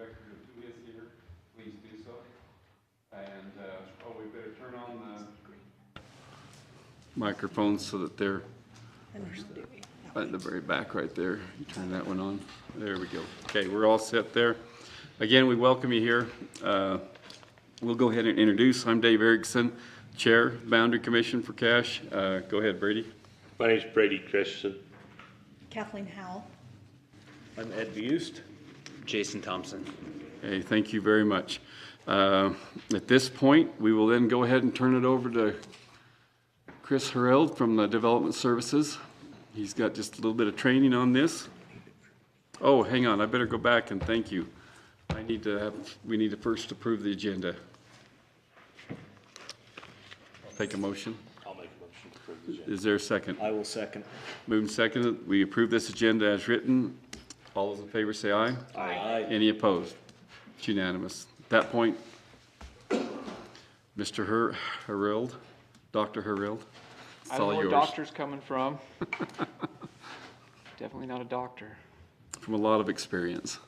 record of who is here, please do so. And we better turn on the microphones so that they're at the very back right there. You turn that one on. There we go. Okay, we're all set there. Again, we welcome you here. We'll go ahead and introduce. I'm Dave Erickson, Chair, Boundary Commission for Cache. Go ahead, Brady. My name's Brady Christensen. Kathleen Howell. I'm Ed Bust. Jason Thompson. Hey, thank you very much. At this point, we will then go ahead and turn it over to Chris Harreld from the Development Services. He's got just a little bit of training on this. Oh, hang on, I better go back and thank you. We need to first approve the agenda. Take a motion. I'll make a motion to approve the agenda. Is there a second? I will second. Moved and seconded. We approve this agenda as written. All those in favor say aye. Aye. Any opposed? It's unanimous. At that point, Mr. Harreld, Dr. Harreld, it's I don't all know where yours. doctor's coming from. Definitely not a doctor. From a lot of experience.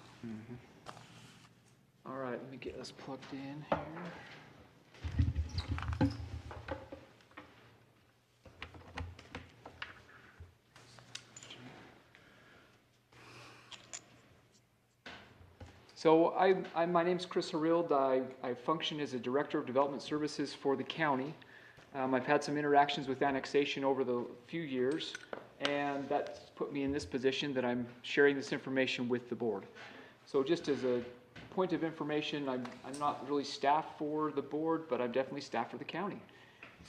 All right, let me get this plugged in here. So my name's Chris Harreld. I function as a Director of Development Services for the county. I've had some interactions with annexation over the few years, and that's put me in this position that I'm sharing this information with the board. So just as a point of information, I'm not really staff for the board, but I'm definitely staff for the county.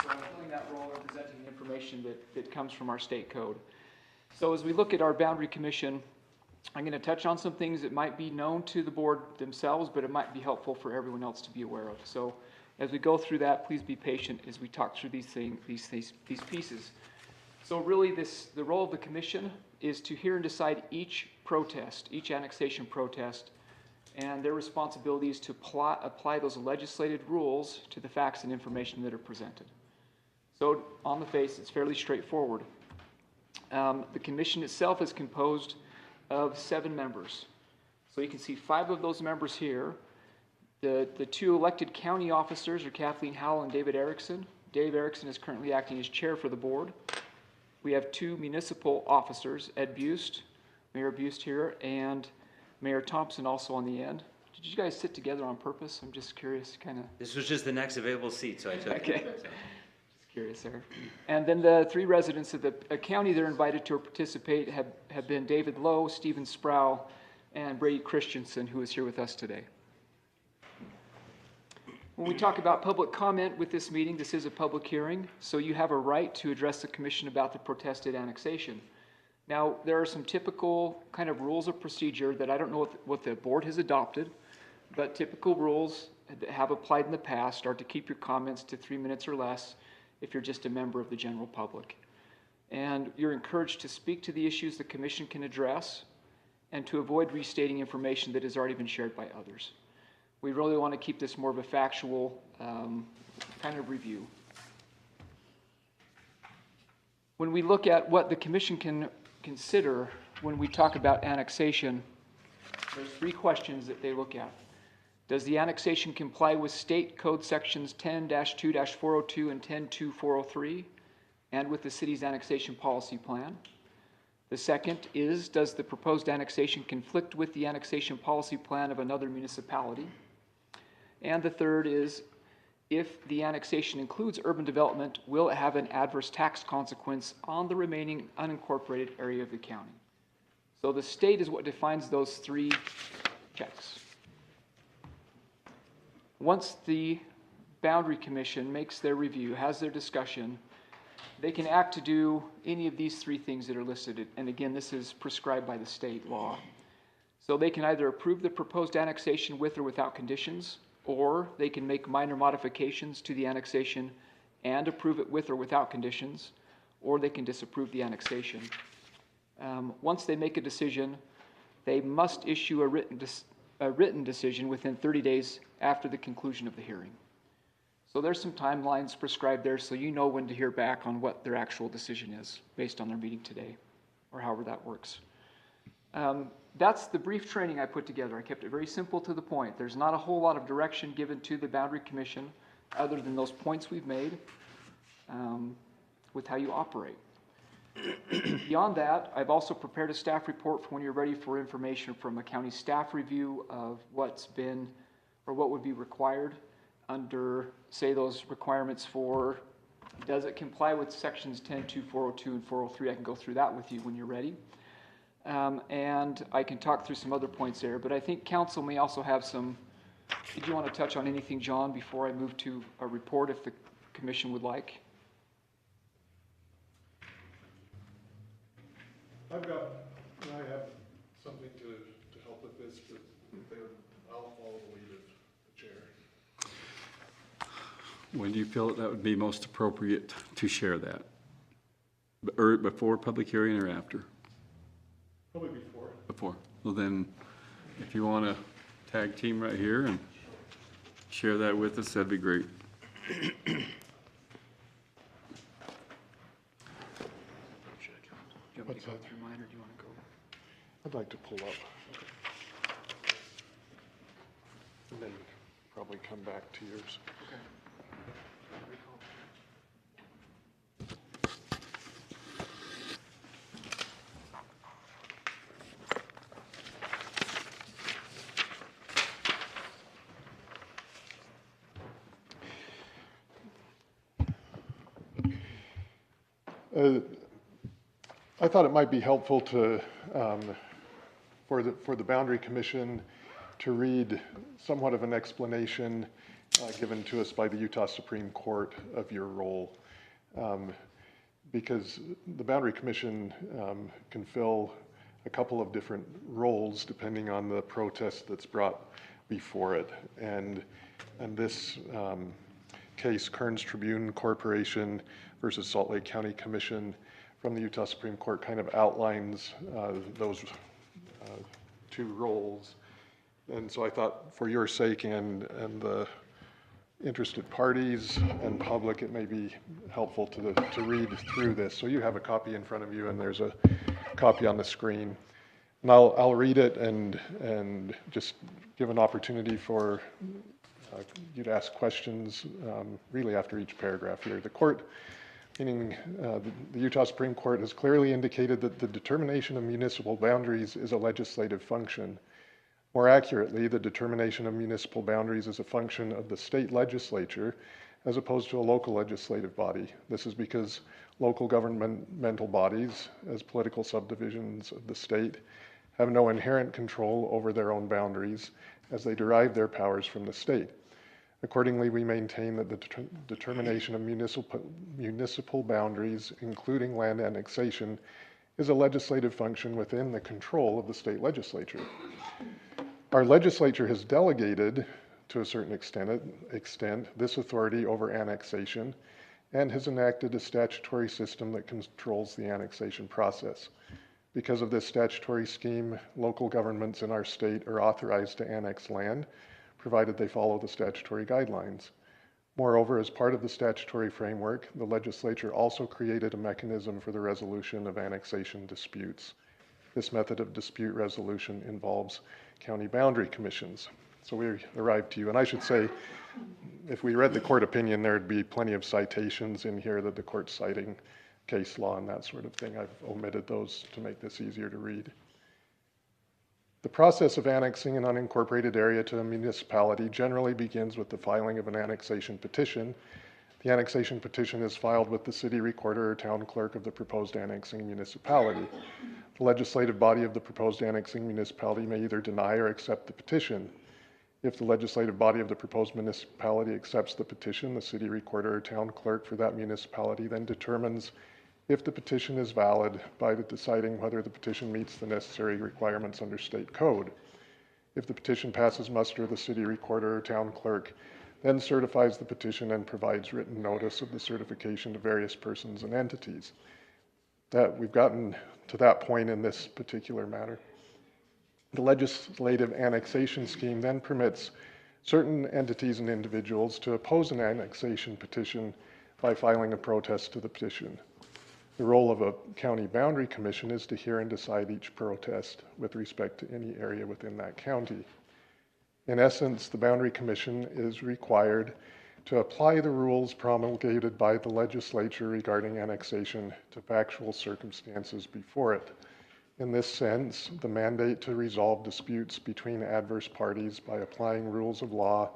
So I'm filling that role representing the information that comes from our state code. So as we look at our boundary commission, I'm going to touch on some things that might be known to the board themselves, but it might be helpful for everyone else to be aware of. So as we go through that, please be patient as we talk through these pieces. So really the role of the commission is to hear and decide each protest, each annexation protest, and their responsibility is to apply those legislated rules to the facts and information that are presented. So on the face, it's fairly straightforward. The commission itself is composed of 7 members. So you can see 5 of those members here. The 2 elected county officers are Kathleen Howell and David Erickson. Dave Erickson is currently acting as chair for the board. We have 2 municipal officers, Ed Bust, Mayor Bust here, and Mayor Thompson also on the end. Did you guys sit together on purpose? I'm just curious, kind of. This was just the next available seat, so I took Okay. it. Just curious there. And then the 3 residents of the county that are invited to participate have been David Lowe, Stephen Sproul, and Brady Christensen, who is here with us today. When we talk about public comment with this meeting, this is a public hearing, so you have a right to address the commission about the protested annexation. Now, there are some typical kind of rules of procedure that I don't know what the board has adopted, but typical rules that have applied in the past are to keep your comments to 3 minutes or less if you're just a member of the general public. And you're encouraged to speak to the issues the commission can address and to avoid restating information that has already been shared by others. We really want to keep this more of a factual kind of review. When we look at what the commission can consider when we talk about annexation, there's 3 questions that they look at. Does the annexation comply with state code sections 10-2-402 and 10-2-403 and with the city's annexation policy plan? The second is, does the proposed annexation conflict with the annexation policy plan of another municipality? And the third is, if the annexation includes urban development, will it have an adverse tax consequence on the remaining unincorporated area of the county? So the state is what defines those 3 checks. Once the Boundary Commission makes their review, has their discussion, they can act to do any of these 3 things that are listed. And again, this is prescribed by the state law. So they can either approve the proposed annexation with or without conditions, or they can make minor modifications to the annexation and approve it with or without conditions, or they can disapprove the annexation. Once they make a decision, they must issue a written decision within 30 days after the conclusion of the hearing. So there's some timelines prescribed there, so you know when to hear back on what their actual decision is based on their meeting today, or however that works. That's the brief training I put together. I kept it very simple to the point. There's not a whole lot of direction given to the Boundary Commission other than those points we've made with how you operate. Beyond that, I've also prepared a staff report for when you're ready for information from a county staff review of what's been or what would be required under, say, those requirements for, does it comply with sections 10.2, 402, and 403? I can go through that with you when you're ready. And I can talk through some other points there, but I think council may also have some, did you want to touch on anything, John, before I move to a report if the commission would like? I have something to help with this, but I'll follow the lead of the chair. When do you feel that would be most appropriate to share that? Or before public hearing or after? Probably before. Before. Well then, if you want to tag team right here and share that with us, that'd be great. What's that? Through mine, or do you want to go? I'd like to pull up. And then probably come back to yours. Okay. I thought it might be helpful to, for the Boundary Commission to read somewhat of an explanation given to us by the Utah Supreme Court of your role. Because the Boundary Commission can fill a couple of different roles depending on the protest that's brought before it. And this case, Kearns Tribune Corporation versus Salt Lake County Commission from the Utah Supreme Court kind of outlines those two roles. And so I thought for your sake and the interested parties and public, it may be helpful to read through this. So you have a copy in front of you and there's a copy on the screen. And I'll read it and just give an opportunity for you to ask questions really after each paragraph here. The court, meaning the Utah Supreme Court, has clearly indicated that the determination of municipal boundaries is a legislative function. More accurately, the determination of municipal boundaries is a function of the state legislature as opposed to a local legislative body. This is because local governmental bodies, as political subdivisions of the state, have no inherent control over their own boundaries as they derive their powers from the state. Accordingly, we maintain that the determination of municipal boundaries, including land annexation, is a legislative function within the control of the state legislature. Our legislature has delegated, to a certain extent, this authority over annexation and has enacted a statutory system that controls the annexation process. Because of this statutory scheme, local governments in our state are authorized to annex land, provided they follow the statutory guidelines. Moreover, as part of the statutory framework, the legislature also created a mechanism for the resolution of annexation disputes. This method of dispute resolution involves county boundary commissions. So we arrived to you, and I should say, if we read the court opinion, there'd be plenty of citations in here that the court's citing case law and that sort of thing. I've omitted those to make this easier to read. The process of annexing an unincorporated area to a municipality generally begins with the filing of an annexation petition. The annexation petition is filed with the city recorder or town clerk of the proposed annexing municipality. The legislative body of the proposed annexing municipality may either deny or accept the petition. If the legislative body of the proposed municipality accepts the petition, the city recorder or town clerk for that municipality then determines if the petition is valid by deciding whether the petition meets the necessary requirements under state code. If the petition passes muster, the city recorder or town clerk then certifies the petition and provides written notice of the certification to various persons and entities. That we've gotten to that point in this particular matter. The legislative annexation scheme then permits certain entities and individuals to oppose an annexation petition by filing a protest to the petition. The role of a county boundary commission is to hear and decide each protest with respect to any area within that county. In essence, the boundary commission is required to apply the rules promulgated by the legislature regarding annexation to factual circumstances before it. In this sense, the mandate to resolve disputes between adverse parties by applying rules of law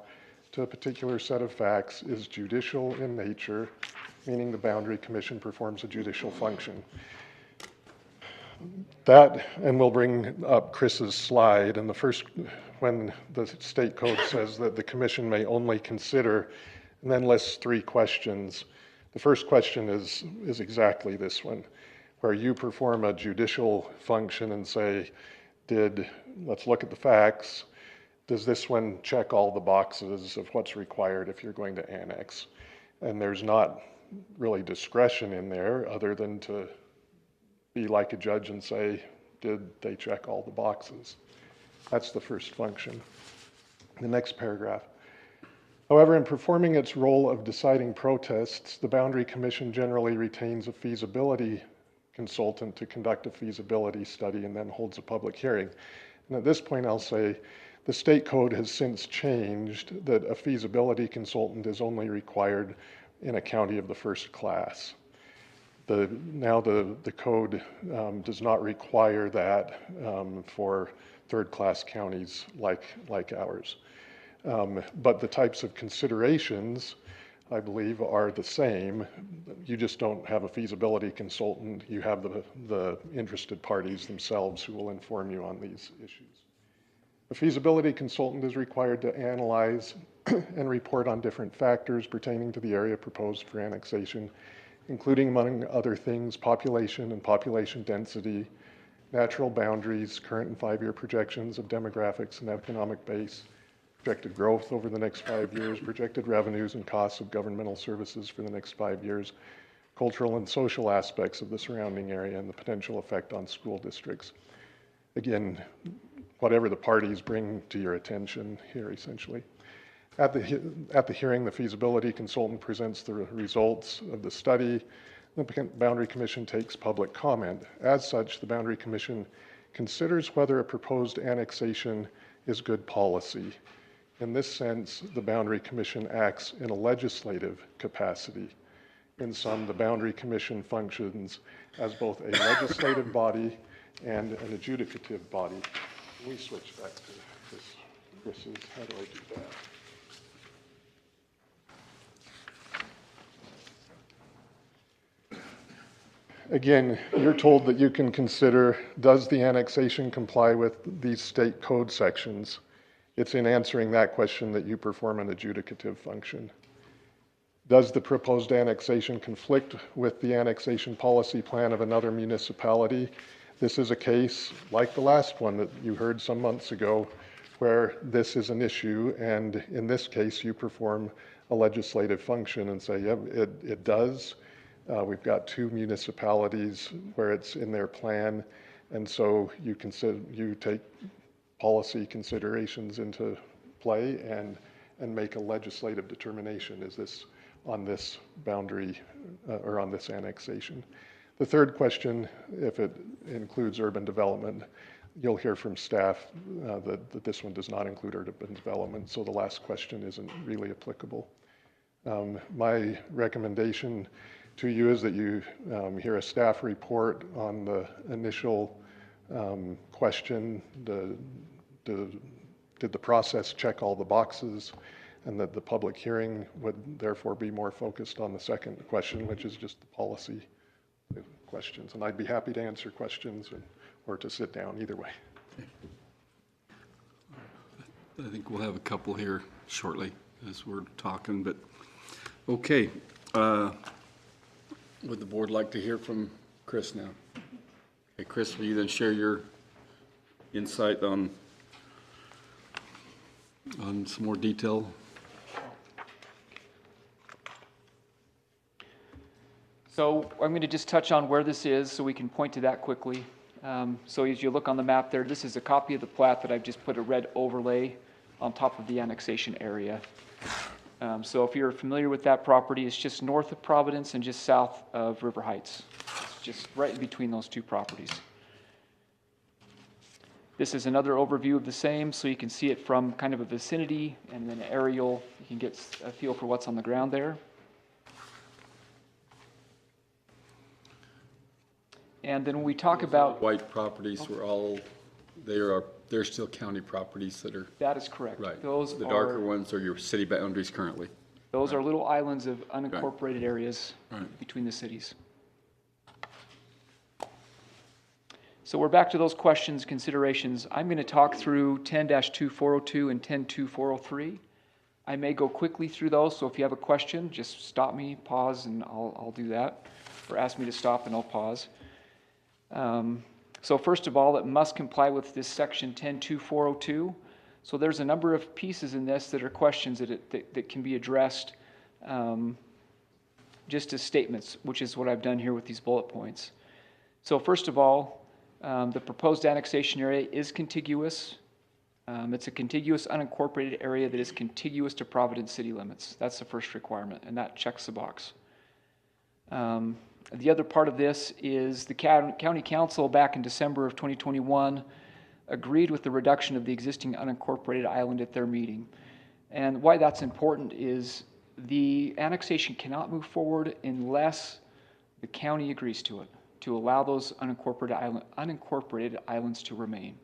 to a particular set of facts is judicial in nature, meaning the boundary commission performs a judicial function. That, and we'll bring up Chris's slide, and when the state code says that the commission may only consider, and then lists 3 questions. The first question is exactly this one, where you perform a judicial function and say, let's look at the facts. Does this one check all the boxes of what's required if you're going to annex? And there's not really discretion in there other than to be like a judge and say, did they check all the boxes? That's the first function. The next paragraph. However, in performing its role of deciding protests, the Boundary Commission generally retains a feasibility consultant to conduct a feasibility study and then holds a public hearing. And at this point, I'll say the state code has since changed that a feasibility consultant is only required in a county of the first class. Now the code does not require that for third-class counties like ours. But the types of considerations, I believe, are the same. You just don't have a feasibility consultant. You have the interested parties themselves who will inform you on these issues. A feasibility consultant is required to analyze and report on different factors pertaining to the area proposed for annexation, including, among other things, population and population density, natural boundaries, current and 5-year projections of demographics and economic base, projected growth over the next 5 years, projected revenues and costs of governmental services for the next 5 years, cultural and social aspects of the surrounding area, and the potential effect on school districts. Again, whatever the parties bring to your attention here, essentially. At the hearing, the feasibility consultant presents the results of the study. The Boundary Commission takes public comment. As such, the Boundary Commission considers whether a proposed annexation is good policy. In this sense, the Boundary Commission acts in a legislative capacity. In sum, the Boundary Commission functions as both a legislative body and an adjudicative body. Can we switch back to Chris's? How do I do that? Again, you're told that you can consider, does the annexation comply with these state code sections? It's in answering that question that you perform an adjudicative function. Does the proposed annexation conflict with the annexation policy plan of another municipality? This is a case like the last one that you heard some months ago, where this is an issue, and in this case, you perform a legislative function and say, yeah, it does. We've got 2 municipalities where it's in their plan, and so you take policy considerations into play and make a legislative determination. Is this on this boundary or on this annexation? The third question, if it includes urban development, you'll hear from staff that this one does not include urban development, so the last question isn't really applicable. My recommendation to you is that you hear a staff report on the initial question, did the process check all the boxes, and that the public hearing would therefore be more focused on the second question, which is just the policy questions. And I'd be happy to answer questions or to sit down, either way. I think we'll have a couple here shortly as we're talking, but okay. Would the board like to hear from Chris now? Okay, Chris, will you then share your insight on some more detail? So I'm going to just touch on where this is so we can point to that quickly. So as you look on the map there, this is a copy of the plat that I've just put a red overlay on top of the annexation area. So if you're familiar with that property, it's just north of Providence and just south of River Heights. It's just right in between those two properties. This is another overview of the same, so you can see it from kind of a vicinity and then aerial. You can get a feel for what's on the ground there. And then when we talk about, White properties were all, they're still county properties that are, that is correct. right. Those The darker are, ones are your city boundaries currently. those are little islands of unincorporated areas Right. between the cities. So we're back to those questions, considerations. I'm going to talk through 10-2402 and 10-2403. I may go quickly through those, so if you have a question, just stop me, pause, and I'll do that. Or ask me to stop and I'll pause. So first of all, it must comply with this section 10-2402. So there's a number of pieces in this that are questions that can be addressed just as statements, which is what I've done here with these bullet points. So first of all, the proposed annexation area is contiguous. It's a contiguous unincorporated area that is contiguous to Providence city limits. That's the first requirement, and that checks the box. The other part of this is the county council back in December of 2021 agreed with the reduction of the existing unincorporated island at their meeting. And why that's important is the annexation cannot move forward unless the county agrees to it, to allow those unincorporated islands to remain.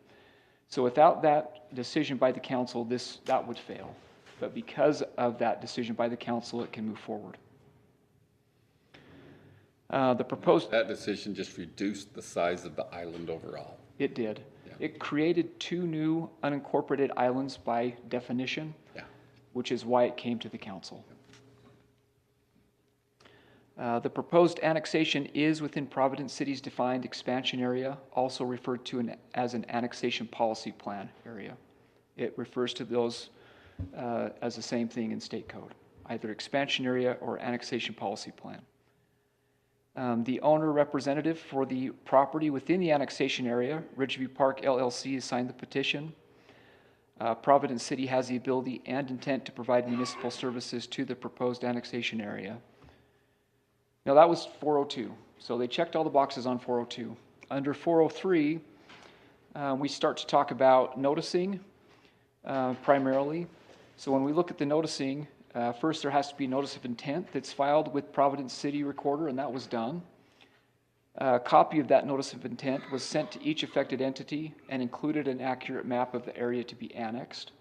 So without that decision by the council, that would fail. But because of that decision by the council, it can move forward. The proposed... That decision just reduced the size of the island overall. It did. Yeah. It created 2 new unincorporated islands by definition, Yeah. which is why it came to the council. The proposed annexation is within Providence City's defined expansion area, also referred to as an annexation policy plan area. It refers to those as the same thing in state code, either expansion area or annexation policy plan. The owner representative for the property within the annexation area, Ridgeview Park LLC, has signed the petition. Providence City has the ability and intent to provide municipal services to the proposed annexation area. Now that was 402, so they checked all the boxes on 402. Under 403, we start to talk about noticing primarily. So when we look at the noticing, first there has to be notice of intent that's filed with Providence City Recorder, and that was done. A copy of that notice of intent was sent to each affected entity and included an accurate map of the area to be annexed.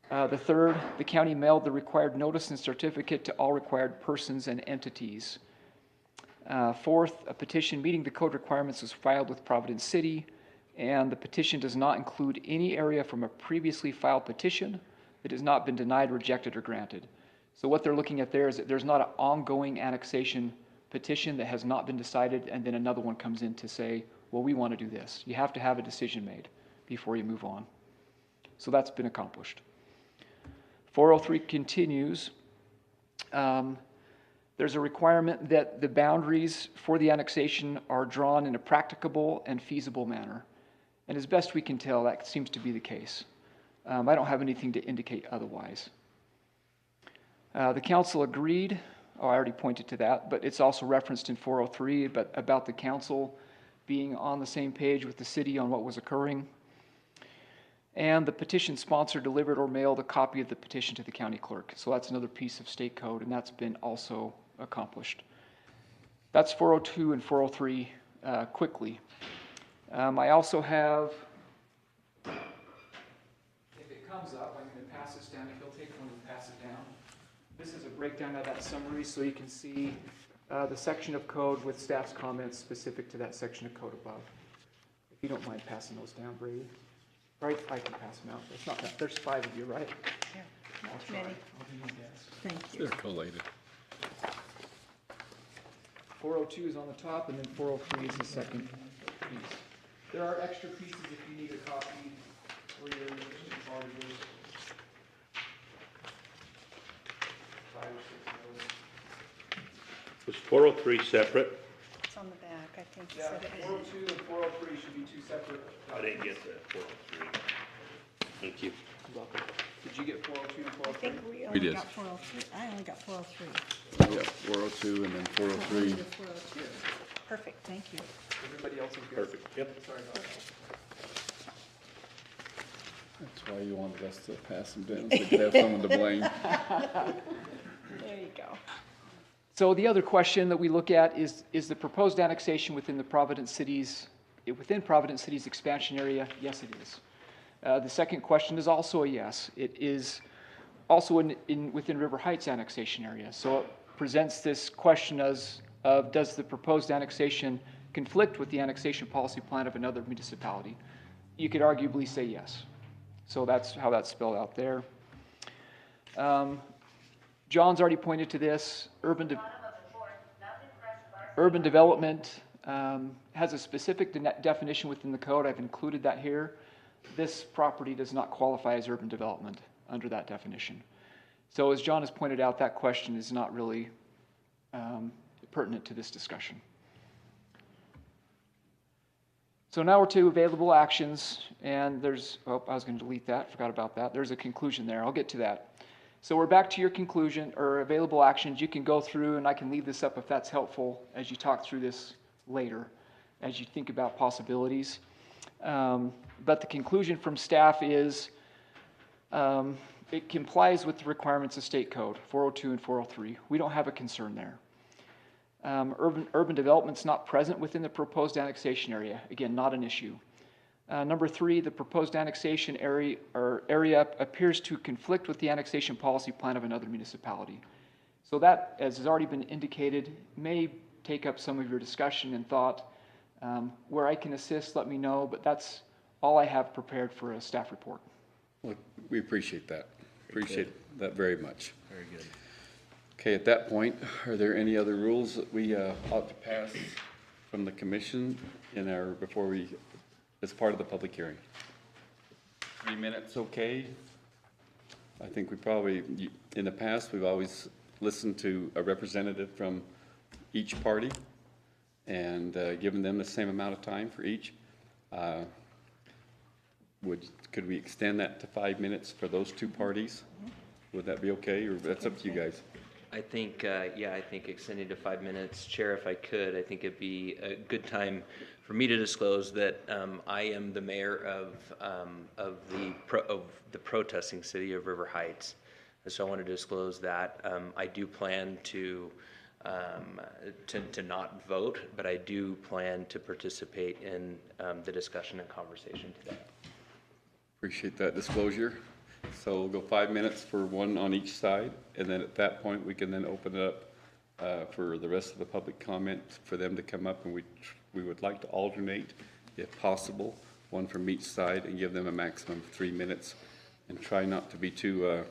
The third, the county mailed the required notice and certificate to all required persons and entities. Fourth, a petition meeting the code requirements was filed with Providence City, and the petition does not include any area from a previously filed petition that has not been denied, rejected, or granted. So what they're looking at there is that there's not an ongoing annexation petition that has not been decided, and then another one comes in to say, well, we want to do this. You have to have a decision made before you move on. So that's been accomplished. 403 continues. There's a requirement that the boundaries for the annexation are drawn in a practicable and feasible manner. And as best we can tell, that seems to be the case. I don't have anything to indicate otherwise. The council agreed, I already pointed to that, but it's also referenced in 403 about the council being on the same page with the city on what was occurring. And the petition sponsor delivered or mailed a copy of the petition to the county clerk. So that's another piece of state code, and that's been also accomplished. That's 402 and 403 quickly. I also have, if it comes up, I'm going to pass this down. If you'll take one and pass it down. This is a breakdown of that summary so you can see the section of code with staff's comments specific to that section of code above. If you don't mind passing those down, Brady. Right, I can pass them out. It's not that, there's 5 of you, right? Yeah, I'll not too try. many. I'll do my best. Thank you. They're collated. 402 is on the top, and then 403 is the second piece. There are extra pieces if you need a copy for your auditors. 5 or 6 of those. Was 403 separate? It's on the back, I think. you Yeah, said it. 402 and 403 should be 2 separate. I didn't get that 403. Thank you. You're welcome. Did you get 402 and I 403? think we only did. got 403. I only got 403. Yeah, 402 and then 403. 402. Perfect, thank you. Everybody else is good? Perfect, yep. Sorry about that. That's why you wanted us to pass them down, so we could have someone to blame. There you go. So the other question that we look at is the proposed annexation within Providence City's expansion area? Yes, it is. The second question is also a yes. It is also within River Heights annexation area. So it presents this question of does the proposed annexation conflict with the annexation policy plan of another municipality? You could arguably say yes. So that's how that's spelled out there. John's already pointed to this. Urban development has a specific definition within the code. I've included that here. This property does not qualify as urban development under that definition. So as John has pointed out, that question is not really pertinent to this discussion. So now we're to available actions, and there's, oh, I was going to delete that, forgot about that. There's a conclusion there, I'll get to that. So we're back to your conclusion, or available actions. You can go through, and I can leave this up if that's helpful as you talk through this later, as you think about possibilities. But the conclusion from staff is it complies with the requirements of state code, 402 and 403. We don't have a concern there. Urban development's not present within the proposed annexation area. Again, not an issue. Number 3, the proposed annexation area appears to conflict with the annexation policy plan of another municipality. So that, as has already been indicated, may take up some of your discussion and thought. Where I can assist, let me know, but that's all I have prepared for a staff report. Well, we appreciate that. Appreciate that very much. Very good. Okay, at that point, are there any other rules that we ought to pass from the commission as part of the public hearing? 3 minutes, okay? I think we probably, in the past, we've always listened to a representative from each party and given them the same amount of time for each. Could we extend that to 5 minutes for those two parties? Would that be okay, or that's up to you guys? I think, yeah, I think extending to 5 minutes. Chair, if I could, I think it'd be a good time for me to disclose that I am the mayor of the protesting city of River Heights. And so I want to disclose that. I do plan to not vote, but I do plan to participate in the discussion and conversation today. Appreciate that disclosure. So we'll go 5 minutes for one on each side, and then at that point, we can then open it up for the rest of the public comment for them to come up, and we would like to alternate, if possible, one from each side and give them a maximum of 3 minutes and try not to be too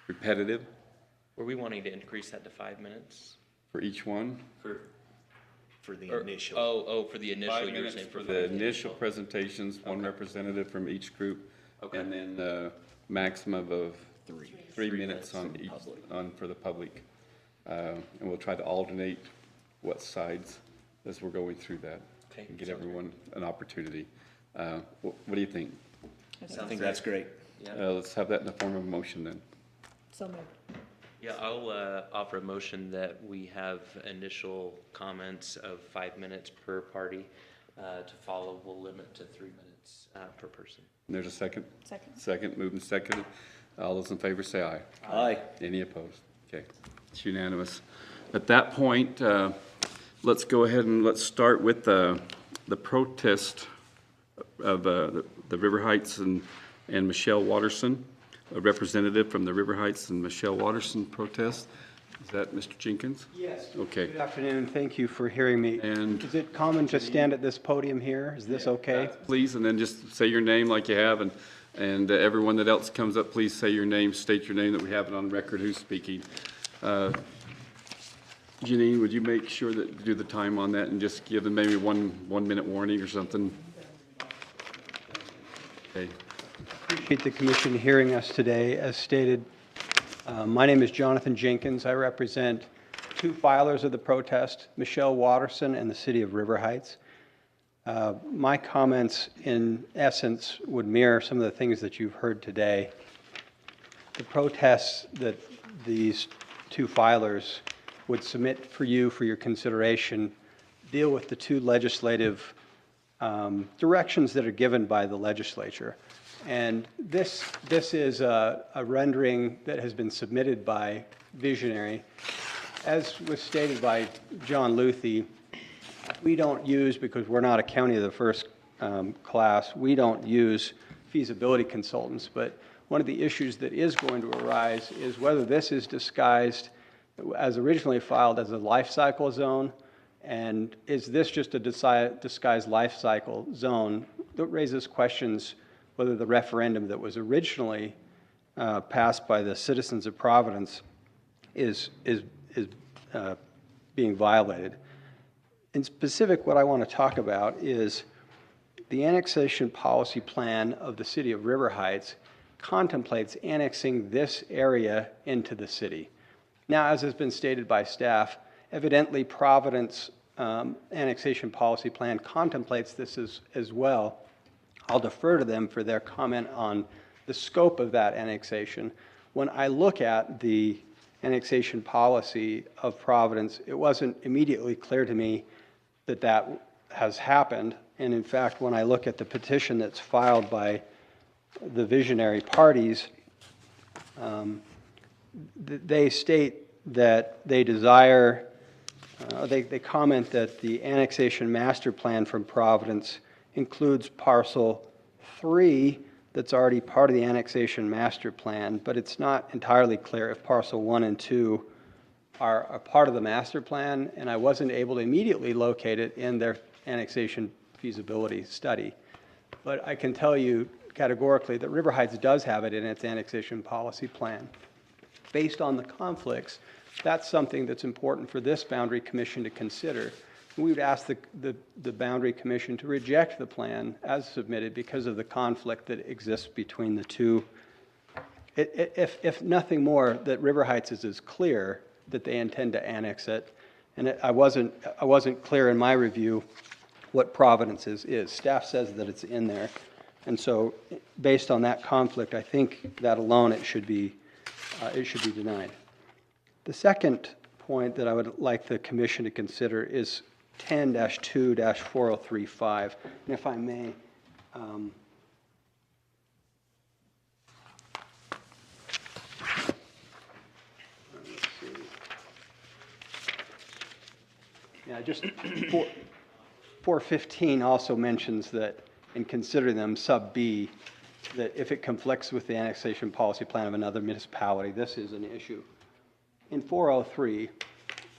repetitive. Were we wanting to increase that to 5 minutes? For each one? For the initial. For the initial, 5 you're minutes saying for the initial presentations, one representative from each group. Okay. And then maximum of 3 minutes on each, for the public. And we'll try to alternate what sides as we're going through that. Okay. And get everyone an opportunity. What do you think? I think that's great. Yeah. Let's have that in the form of a motion then. So moved. Yeah, I'll offer a motion that we have initial comments of 5 minutes per party. To follow, we'll limit to 3 minutes per person. And there's a second? Second. Second, moved and seconded. All those in favor say aye. Aye. Any opposed? Okay, it's unanimous. At that point, let's go ahead and let's start with the protest of the River Heights and Michelle Watterson, a representative from the River Heights and Michelle Watterson protest. Is that Mr. Jenkins? Yes. Okay. Good afternoon. Thank you for hearing me. And is it common to stand at this podium here? Is this okay? Please, and then just say your name like you have, and everyone that else comes up, please say your name, state your name, that we have it on record who's speaking. Janine, would you make sure that you do the time on that and just give them maybe one minute warning or something? Okay. Appreciate the commission hearing us today. As stated, my name is Jonathan Jenkins. I represent two filers of the protest, Michelle Watterson and the city of River Heights. My comments, in essence, would mirror some of the things that you've heard today. The protests that these two filers would submit for you for your consideration deal with the two legislative directions that are given by the legislature. And this is a rendering that has been submitted by Visionary. As was stated by John Luthi, we don't use, because we're not a county of the first class, we don't use feasibility consultants, but one of the issues that is going to arise is whether this is disguised as originally filed as a life cycle zone, and is this just a disguised life cycle zone that raises questions whether the referendum that was originally passed by the citizens of Providence is being violated. In specific, what I want to talk about is the annexation policy plan of the city of River Heights contemplates annexing this area into the city. Now, as has been stated by staff, evidently Providence annexation policy plan contemplates this as well. I'll defer to them for their comment on the scope of that annexation. When I look at the annexation policy of Providence, it wasn't immediately clear to me that that has happened. And in fact, when I look at the petition that's filed by the visionary parties, they state that they desire, they comment that the annexation master plan from Providence includes parcel 3 that's already part of the annexation master plan, but it's not entirely clear if parcel 1 and 2 are a part of the master plan, and I wasn't able to immediately locate it in their annexation feasibility study. But I can tell you categorically that River Heights does have it in its annexation policy plan. Based on the conflicts, that's something that's important for this boundary commission to consider. We would ask the boundary commission to reject the plan as submitted because of the conflict that exists between the two. If nothing more, that River Heights is as clear that they intend to annex it. And I wasn't clear in my review what Providence is. Staff says that it's in there. And so based on that conflict, I think that alone it should be denied. The second point that I would like the commission to consider is 10-2-4035. And if I may, let's see. Yeah, just 415 also mentions that in considering them, sub B, that if it conflicts with the annexation policy plan of another municipality, this is an issue. In 403,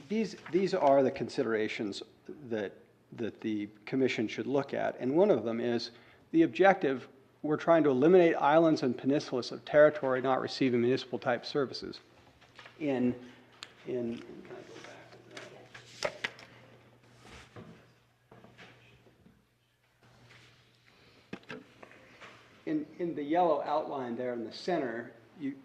these are the considerations that the commission should look at. And one of them is the objective, we're trying to eliminate islands and peninsulas of territory not receiving municipal type services. In the yellow outline there in the center, the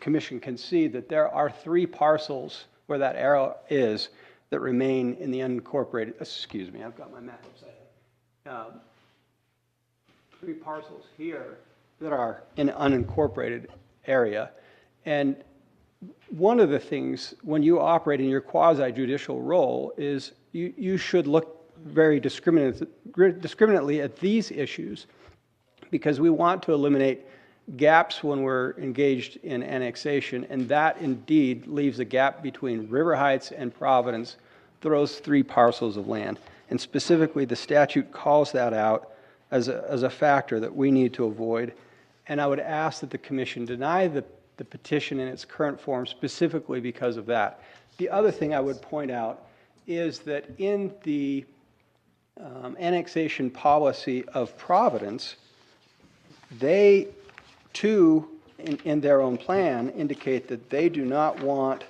commission can see that there are 3 parcels where that arrow is that remain in the unincorporated, excuse me, I've got my map upside down. 3 parcels here that are in an unincorporated area. And one of the things when you operate in your quasi-judicial role is you should look very discriminately at these issues, because we want to eliminate gaps when we're engaged in annexation, and that indeed leaves a gap between River Heights and Providence, those 3 parcels of land. And specifically, the statute calls that out as a factor that we need to avoid. And I would ask that the commission deny the petition in its current form specifically because of that. The other thing I would point out is that in the annexation policy of Providence, they too, in their own plan, indicate that they do not want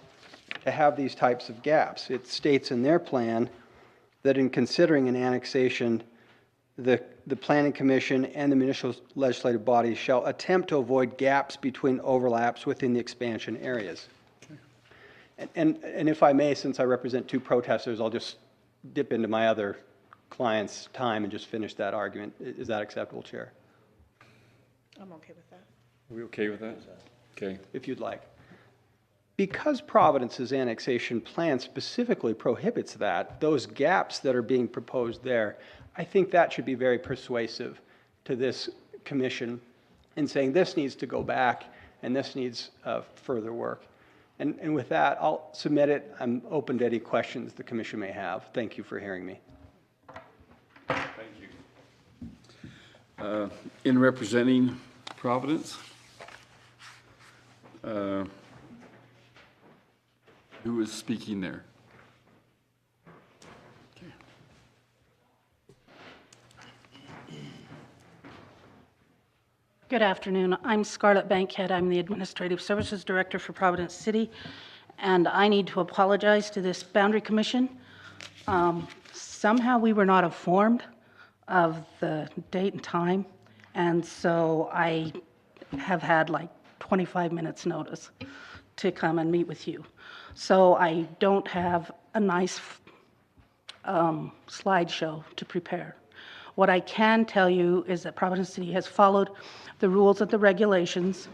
to have these types of gaps. It states in their plan that in considering an annexation, the Planning Commission and the municipal legislative bodies shall attempt to avoid gaps between overlaps within the expansion areas. And if I may, since I represent 2 protesters, I'll just dip into my other client's time and just finish that argument. Is that acceptable, Chair? I'm okay with that. Are we okay with that? Okay. If you'd like. because Providence's annexation plan specifically prohibits that, those gaps that are being proposed there, I think that should be very persuasive to this commission in saying this needs to go back and this needs further work. And with that, I'll submit it. I'm open to any questions the commission may have. Thank you for hearing me. Thank you. In representing Providence, who is speaking there? Good afternoon. I'm Scarlett Bankhead. I'm the Administrative Services Director for Providence City, and I need to apologize to this Boundary Commission. Somehow we were not informed of the date and time, and so I have had like 25 minutes notice to come and meet with you. So I don't have a nice slideshow to prepare. What I can tell you is that Providence City has followed the rules and the regulations.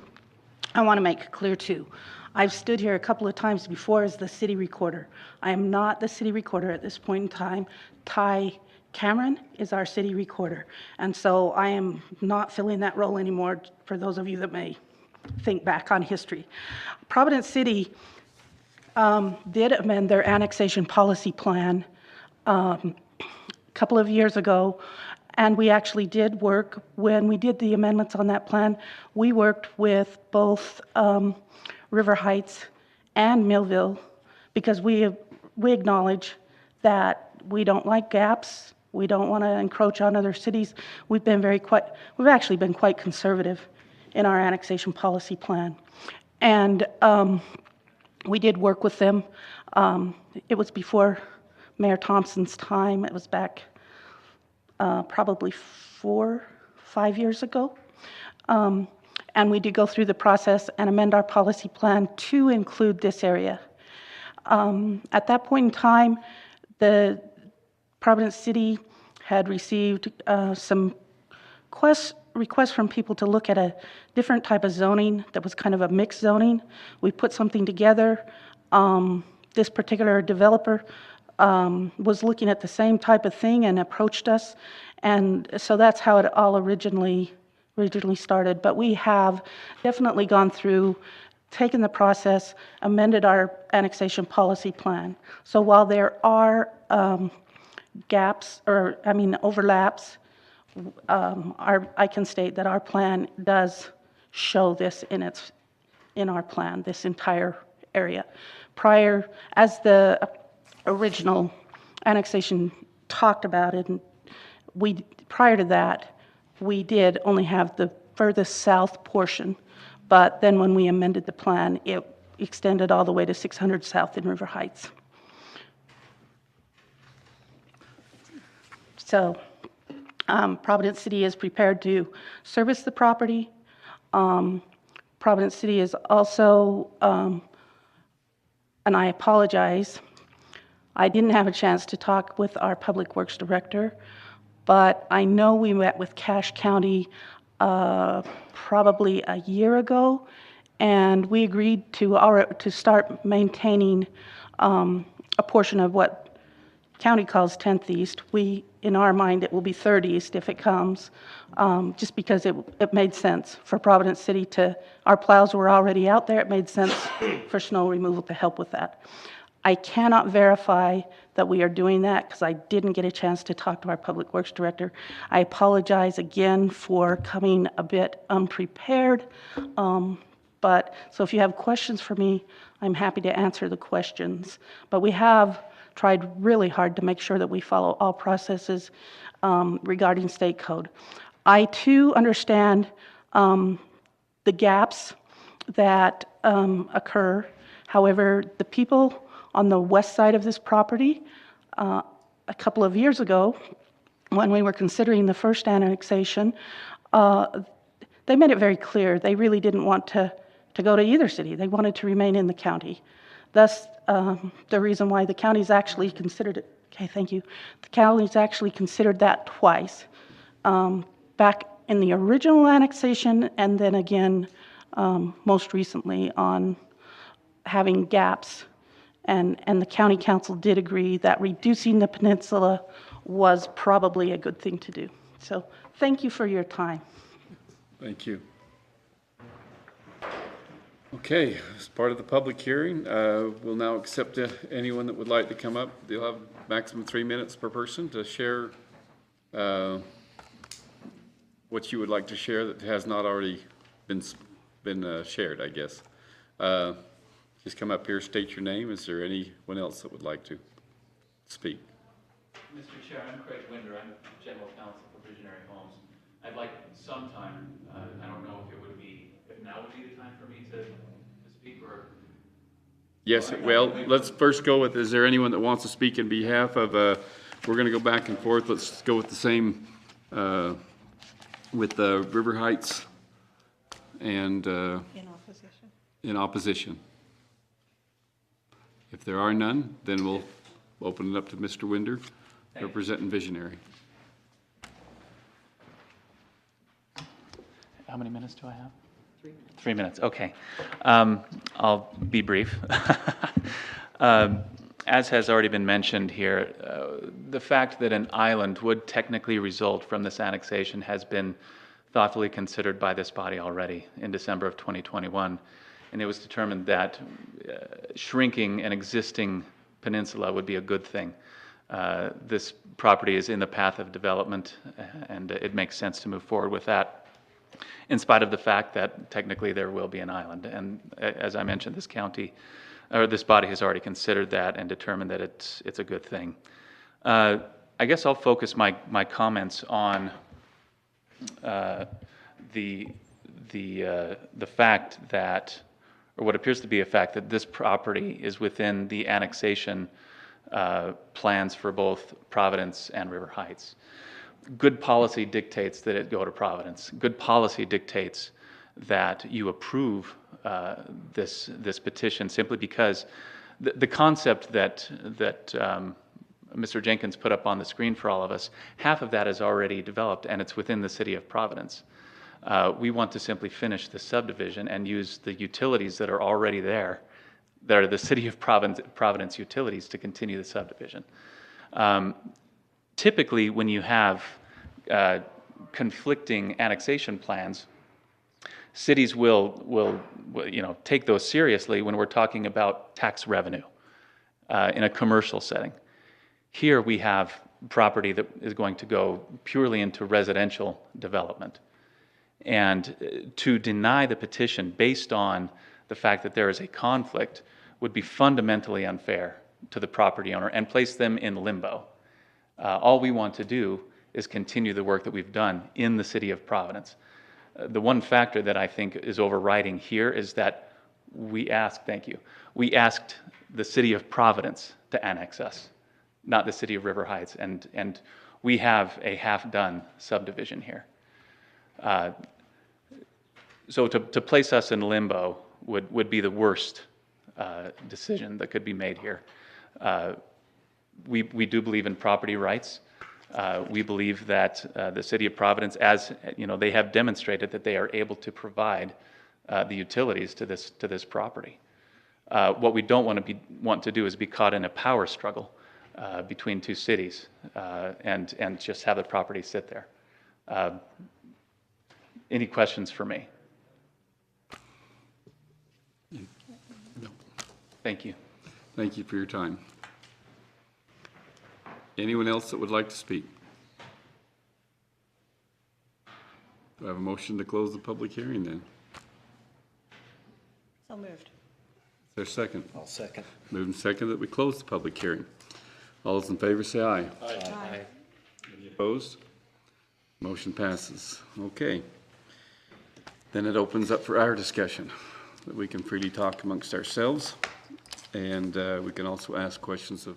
I want to make clear too, I've stood here a couple of times before as the city recorder. I am not the city recorder at this point in time. Ty Cameron is our city recorder. And so I am not filling that role anymore for those of you that may think back on history. Providence City did amend their annexation policy plan a couple of years ago, and we actually did work, when we did the amendments on that plan, we worked with both River Heights and Millville, because we acknowledge that we don't like gaps, we don't want to encroach on other cities. We've actually been quite conservative in our annexation policy plan. And we did work with them. It was before Mayor Thompson's time. It was back probably 4-5 years ago. And we did go through the process and amend our policy plan to include this area. At that point in time, the Providence City had received some requests from people to look at a different type of zoning that was kind of a mixed zoning. We put something together. This particular developer was looking at the same type of thing and approached us, and so that's how it all originally started. But we have definitely gone through, taken the process, amended our annexation policy plan. So while there are overlaps, I can state that our plan does show this in our plan, this entire area. As the original annexation talked about it, and prior to that, we did only have the furthest south portion, but then when we amended the plan, it extended all the way to 600 South in River Heights. So Providence City is prepared to service the property. Providence City is also, and I apologize, I didn't have a chance to talk with our Public Works Director, but I know we met with Cache County probably a year ago, and we agreed to start maintaining a portion of what county calls 10th East. In our mind, it will be 3rd East if it comes, just because it made sense for Providence City our plows were already out there, it made sense for snow removal to help with that. I cannot verify that we are doing that because I didn't get a chance to talk to our Public Works Director. I apologize again for coming a bit unprepared, so if you have questions for me, I'm happy to answer the questions. But we have tried really hard to make sure that we follow all processes regarding state code. I too understand the gaps that occur. However, the people on the west side of this property, a couple of years ago, when we were considering the first annexation, they made it very clear they really didn't want to go to either city. They wanted to remain in the county. Thus, the reason why the county's actually considered it. Okay, thank you. The county's actually considered that twice, back in the original annexation, and then again, most recently on having gaps. And the county council did agree that reducing the peninsula was probably a good thing to do. So thank you for your time. Thank you. Okay, as part of the public hearing, we'll now accept anyone that would like to come up. They'll have maximum 3 minutes per person to share what you would like to share that has not already been shared, I guess. Just come up here, state your name. Is there anyone else that would like to speak? Mr. Chair, I'm Craig Winder. I'm General Counsel for Visionary Homes. I'd like some time, I don't know if now would be the time for me to speak, or? Yes, well, let's first go with, is there anyone that wants to speak in behalf of, we're going to go back and forth. Let's go with the same, with River Heights and In opposition. in opposition. If there are none, then we'll open it up to Mr. Winder, representing Visionary. How many minutes do I have? 3 minutes, okay. I'll be brief. As has already been mentioned here, the fact that an island would technically result from this annexation has been thoughtfully considered by this body already in December of 2021. And it was determined that shrinking an existing peninsula would be a good thing. This property is in the path of development, and it makes sense to move forward with that, in spite of the fact that technically there will be an island. And as I mentioned, this body has already considered that and determined that it's a good thing. I guess I'll focus my comments on the fact that, or what appears to be a fact, that this property is within the annexation plans for both Providence and River Heights. Good policy dictates that it go to Providence. Good policy dictates that you approve this petition, simply because the concept that Mr. Jenkins put up on the screen for all of us, half of that is already developed, and it's within the city of Providence. We want to simply finish the subdivision and use the utilities that are already there, that are the city of Providence utilities, to continue the subdivision. Typically, when you have conflicting annexation plans, cities will take those seriously when we're talking about tax revenue in a commercial setting. Here we have property that is going to go purely into residential development. And to deny the petition based on the fact that there is a conflict would be fundamentally unfair to the property owner and place them in limbo. All we want to do is continue the work that we've done in the city of Providence. The one factor that I think is overriding here is that we asked the city of Providence to annex us, not the city of River Heights, and we have a half-done subdivision here. So to place us in limbo would be the worst decision that could be made here. We do believe in property rights. We believe that the city of Providence, as you know, they have demonstrated that they are able to provide the utilities to this property. What we don't want to do is be caught in a power struggle between two cities and just have the property sit there. Any questions for me? No. Thank you. Thank you for your time. Anyone else that would like to speak? Do I have a motion to close the public hearing then? So moved. Is there a second? I'll second. Moved and second that we close the public hearing. All those in favor say aye. Aye. Any opposed? Motion passes. Okay. Then it opens up for our discussion, that we can freely talk amongst ourselves, and we can also ask questions of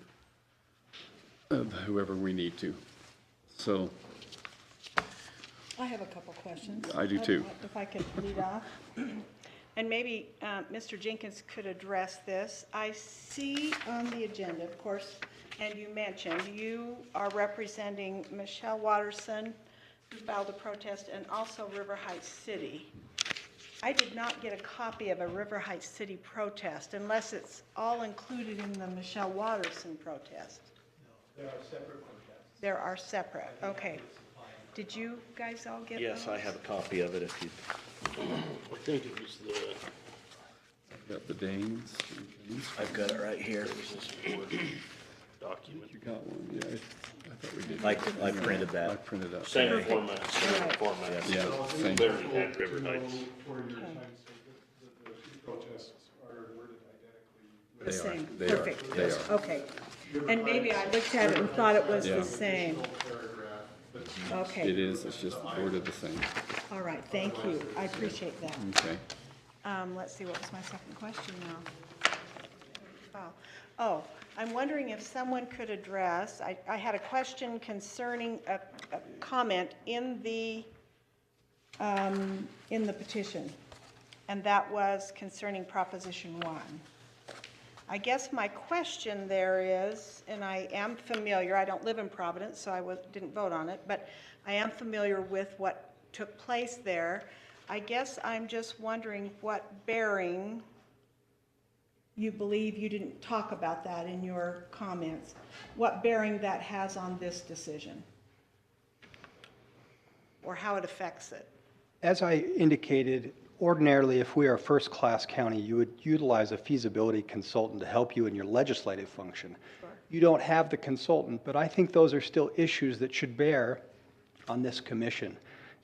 whoever we need to. So, I have a couple questions. I do too. If I could lead off. And maybe Mr. Jenkins could address this. I see on the agenda, of course, and you mentioned you are representing Michelle Watterson, who filed a protest, and also River Heights City. I did not get a copy of a River Heights City protest unless it's all included in the Michelle Watterson protest. There are separate protests. There are separate, okay. Did you guys all get those? Yes, I have a copy of it if you. I think it was the. Got the Danes. I've got it right here. This is the document. You got one, yeah, I thought we did. I printed that. I printed out. Same format, Right. Yeah, same. Literally had River Heights. For your time's sake, the two protests are worded identically. The same, They are. perfect. They are. Okay. And maybe I looked at it and thought it was Yeah. the same. Paragraph, but Okay, It is, it's just worded the same. all right, thank you. I appreciate that. Okay. Let's see, what was my second question now? Oh, I'm wondering if someone could address, I had a question concerning a comment in the petition, and that was concerning Proposition 1. I guess my question there is, and I am familiar, I don't live in Providence, so I didn't vote on it, but I am familiar with what took place there. I guess I'm just wondering what bearing you believe, you didn't talk about that in your comments, what bearing that has on this decision, or how it affects it. As I indicated, ordinarily, if we are a first-class county, you would utilize a feasibility consultant to help you in your legislative function. Sure. You don't have the consultant, but I think those are still issues that should bear on this commission.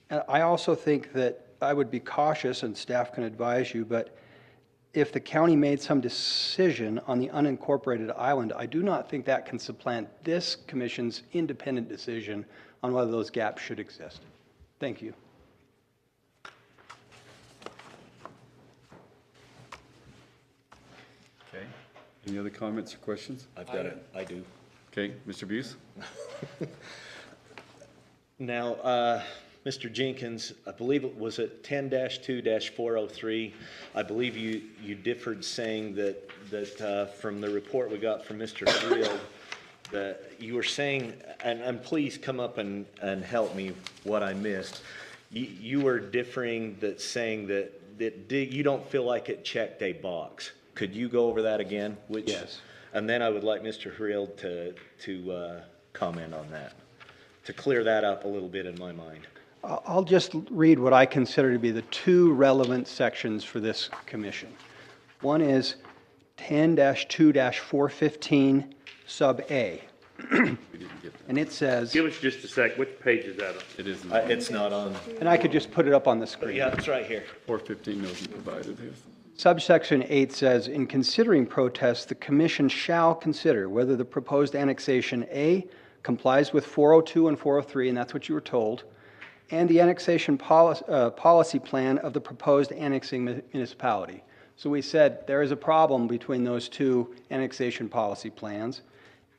And I also think that I would be cautious, and staff can advise you, but if the county made some decision on the unincorporated island, I do not think that can supplant this commission's independent decision on whether those gaps should exist. Thank you. Okay. Any other comments or questions? I've got it, I do. Okay, Mr. Buse? Now, Mr. Jenkins, I believe it was at 10-2-403. I believe you differed saying that from the report we got from Mr. Field, that you were saying, and please come up and help me what I missed. You were differing that saying that you don't feel like it checked a box. Could you go over that again? Yes. And then I would like Mr. Hrield to comment on that, to clear that up a little bit in my mind. I'll just read what I consider to be the two relevant sections for this commission. One is 10-2-415 sub A. We didn't get that. And it says, Give us just a sec. Which page is that on? It isn't. It's not on, and I could just put it up on the screen. yeah, it's right here. 415 wasn't provided. Subsection 8 says, in considering protests, the commission shall consider whether the proposed annexation A complies with 402 and 403, and that's what you were told, and the annexation policy plan of the proposed annexing municipality. So we said there is a problem between those two annexation policy plans,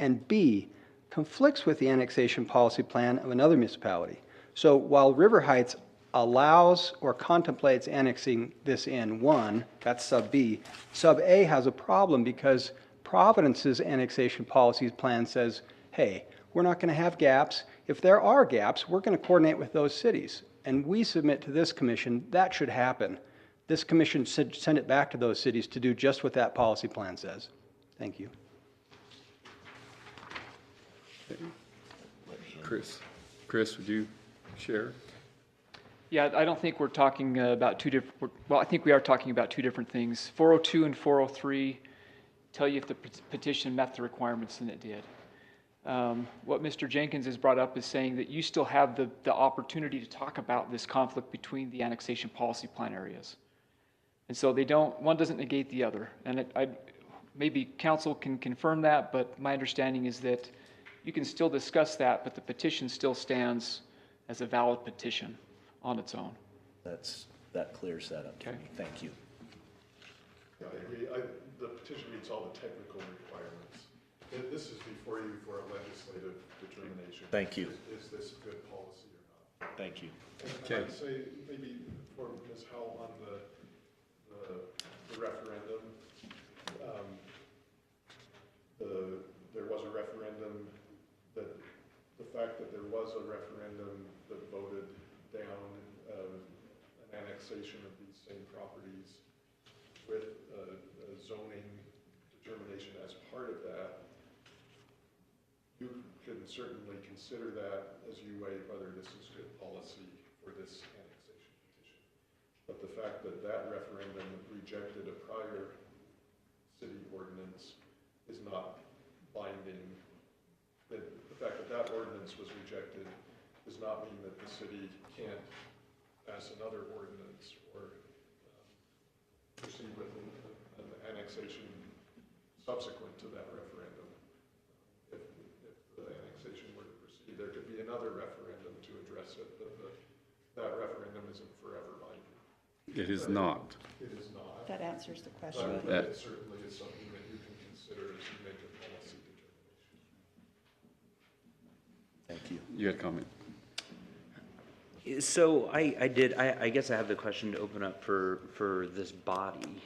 and B, conflicts with the annexation policy plan of another municipality. So while River Heights allows or contemplates annexing this in one, that's sub B, sub A has a problem because Providence's annexation policy plan says, hey, we're not going to have gaps. If there are gaps, we're going to coordinate with those cities. And we submit to this commission that should happen. This commission should send it back to those cities to do just what that policy plan says. Thank you. Chris, would you share? Yeah, I don't think we're talking about two different, well, I think we are talking about two different things. 402 and 403 tell you if the petition met the requirements, and it did. What Mr. Jenkins has brought up is saying that you still have the opportunity to talk about this conflict between the annexation policy plan areas. And so they don't, one doesn't negate the other. And maybe council can confirm that, but my understanding is that you can still discuss that, but the petition still stands as a valid petition on its own. That clears that up for Okay. me. Thank you. Yeah, I agree. The petition meets all the technical requirements. This is before you for a legislative determination. Thank you. Is this good policy or not? Thank you. And I'd say maybe for Ms. Howell on the referendum, there was a referendum, that the fact that there was a referendum that voted down an annexation of these annexing properties with a zoning determination as part of that, you can certainly consider that as you weigh whether this is good policy for this annexation petition. But the fact that that referendum rejected a prior city ordinance is not binding. The fact that that ordinance was rejected does not mean that the city can't pass another ordinance or proceed with an annexation subsequent to that referendum. If the annexation were to proceed, there could be another referendum to address it, but that referendum isn't forever binding. It is not. It is not. That answers the question. But it certainly is something that you can consider as you make a policy determination. Thank you. You had a comment? So I guess I have the question to open up for this body.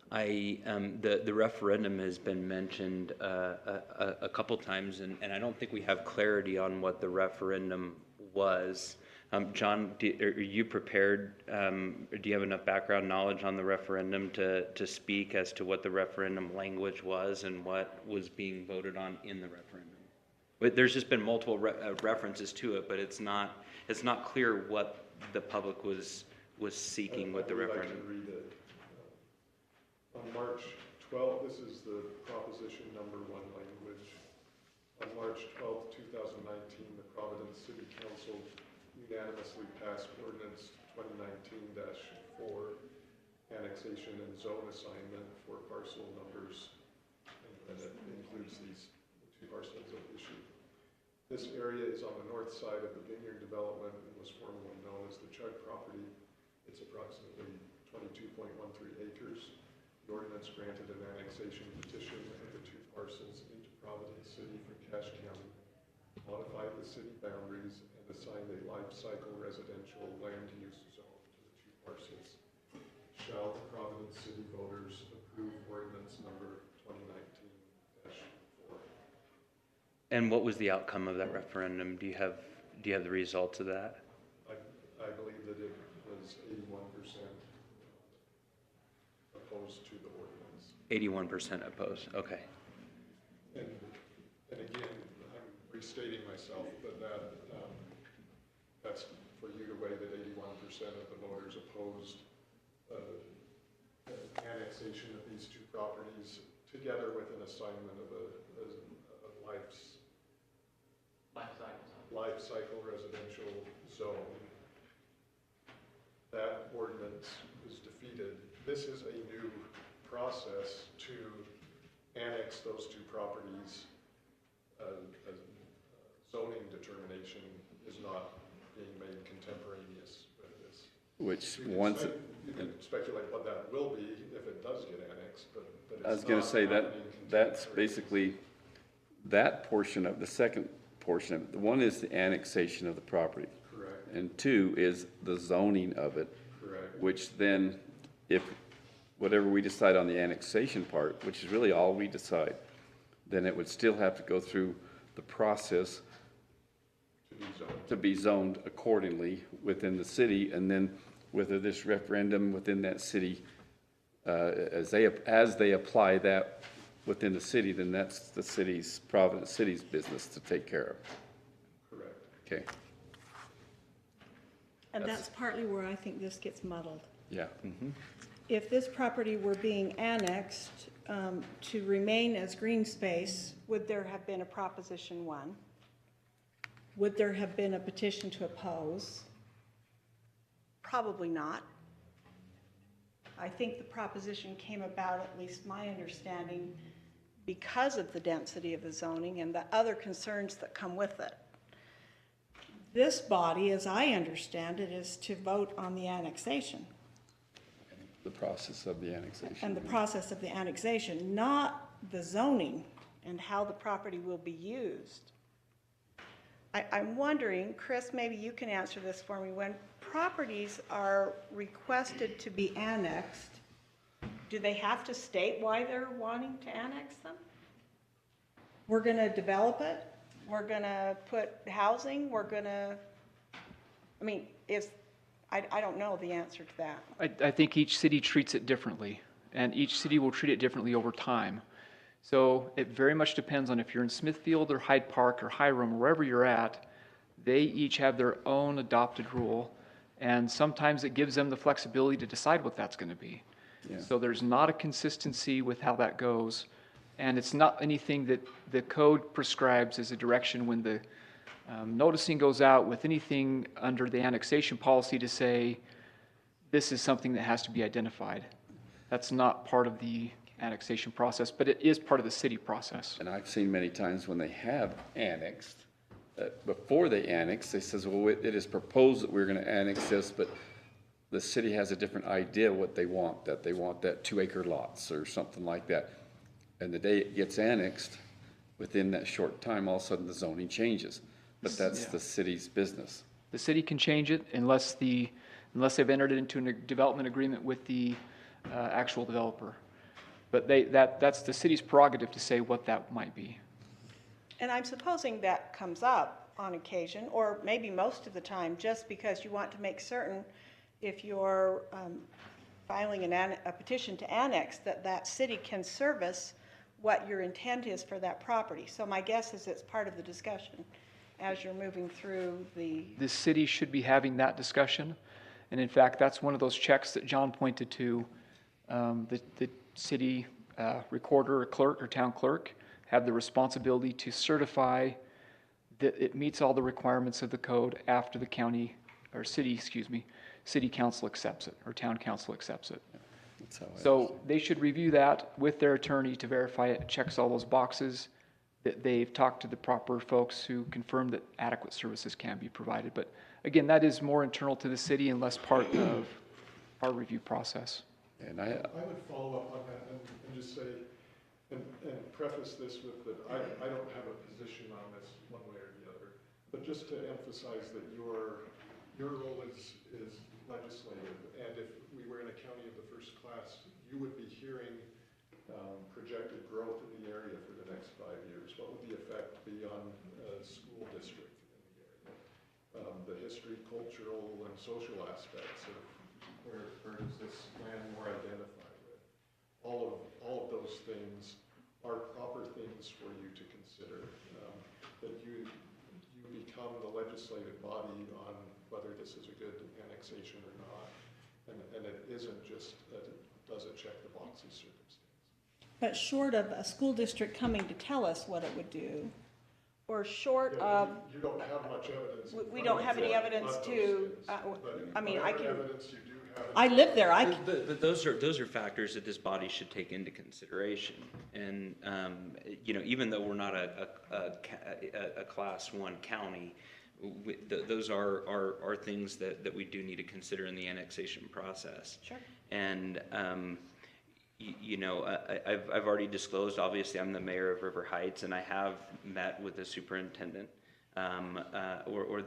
The referendum has been mentioned a couple times, and I don't think we have clarity on what the referendum was. John, are you prepared, do you have enough background knowledge on the referendum to speak as to what the referendum language was and what was being voted on in the referendum? But there's just been multiple references to it, but it's not clear what the public was seeking with the referendum. I would like to read it. On March 12th, this is the proposition number 1 language. On March 12th, 2019, the Providence City Council unanimously passed Ordinance 2019-4, annexation and zone assignment for parcel numbers, and it includes these 2 parcels of issue. This area is on the north side of the vineyard development and was formerly known as the Chug property. It's approximately 22.13 acres. The ordinance granted an annexation petition of the 2 parcels into Providence City from Cache County, modified the city boundaries, and assigned a life cycle residential land use zone to the 2 parcels. Shall the Providence City voters approve ordinance number 2019-4? And what was the outcome of that referendum? Do you have the results of that? I believe that it was 81% opposed to the ordinance. 81% opposed, okay. And again, I'm restating myself, but that's for you to weigh that 81% of the voters opposed annexation of these 2 properties together with an assignment of a life cycle residential zone. That ordinance was defeated. This is a new process to annex those 2 properties. A zoning determination is not being made contemporaneous with this. Which You can speculate what that will be if it does get annexed, but it's I was going to not say happening that's contemporaneously. basically that portion of the second portion of it. The one is the annexation of the property. Correct. And 2 is the zoning of it. Correct. Which then, if whatever we decide on the annexation part, which is really all we decide, then it would still have to go through the process to be zoned accordingly within the city, and then whether this referendum within that city, as they apply that within the city, then that's the city's, Providence City's business to take care of. Correct. Okay, And that's partly where I think this gets muddled. yeah. If this property were being annexed to remain as green space, would there have been a Proposition 1? Would there have been a petition to oppose? Probably not. I think the proposition came about, at least my understanding, because of the density of the zoning and the other concerns that come with it. This body, as I understand it, is to vote on the annexation The process of the annexation. and the process of the annexation, not the zoning and how the property will be used. I'm wondering, Chris, maybe you can answer this for me. When properties are requested to be annexed, do they have to state why they're wanting to annex them? We're going to develop it. We're going to put housing. We're going to, I mean, I don't know the answer to that. I think each city treats it differently, and each city will treat it differently over time. So it very much depends on if you're in Smithfield or Hyde Park or Hiram, wherever you're at, they each have their own adopted rule, and sometimes it gives them the flexibility to decide what that's going to be. Yeah. So there's not a consistency with how that goes, and it's not anything that the code prescribes as a direction when the noticing goes out with anything under the annexation policy to say, this is something that has to be identified. That's not part of the annexation process, but it is part of the city process. And I've seen many times when they have annexed, before they annex, they says, well, it is proposed that we're gonna annex this, but the city has a different idea what they want, that they want that 2-acre lots or something like that. And the day it gets annexed, within that short time, all of a sudden the zoning changes. But that's the city's business. The city can change it unless they've entered into a development agreement with the actual developer. But that's the city's prerogative to say what that might be. And I'm supposing that comes up on occasion, or maybe most of the time, just because you want to make certain if you're filing a petition to annex, that city can service what your intent is for that property. So my guess is it's part of the discussion as you're moving through the... The city should be having that discussion. And in fact, that's one of those checks that John pointed to. The city recorder or clerk or town clerk have the responsibility to certify that it meets all the requirements of the code after the county, or city council accepts it, or town council accepts it. That's how I So they should review that with their attorney to verify it checks all those boxes, that they've talked to the proper folks who confirm that adequate services can be provided. But again, that is more internal to the city and less part of our review process. And I would follow up on that and just say, and preface this with that I don't have a position on this one way or the other, but just to emphasize that your role is legislative, and if we were in a county of the first class, you would be hearing projected growth in the area for the next 5 years. What would the effect be on a school district in the area? The history, cultural, and social aspects of where does this land more identify with? All of those things are proper things for you to consider. That you become the legislative body on whether this is a good annexation or not, and it isn't just does it check the boxes circumstance. But short of a school district coming to tell us what it would do, or short of... You don't have much evidence. We don't have any evidence to, I mean, I can... Evidence you do have. I live there, But those are factors that this body should take into consideration. And, even though we're not a class 1 county, those are things that we do need to consider in the annexation process. Sure. And, I've already disclosed, obviously, I'm the mayor of River Heights, and I have met with the superintendent or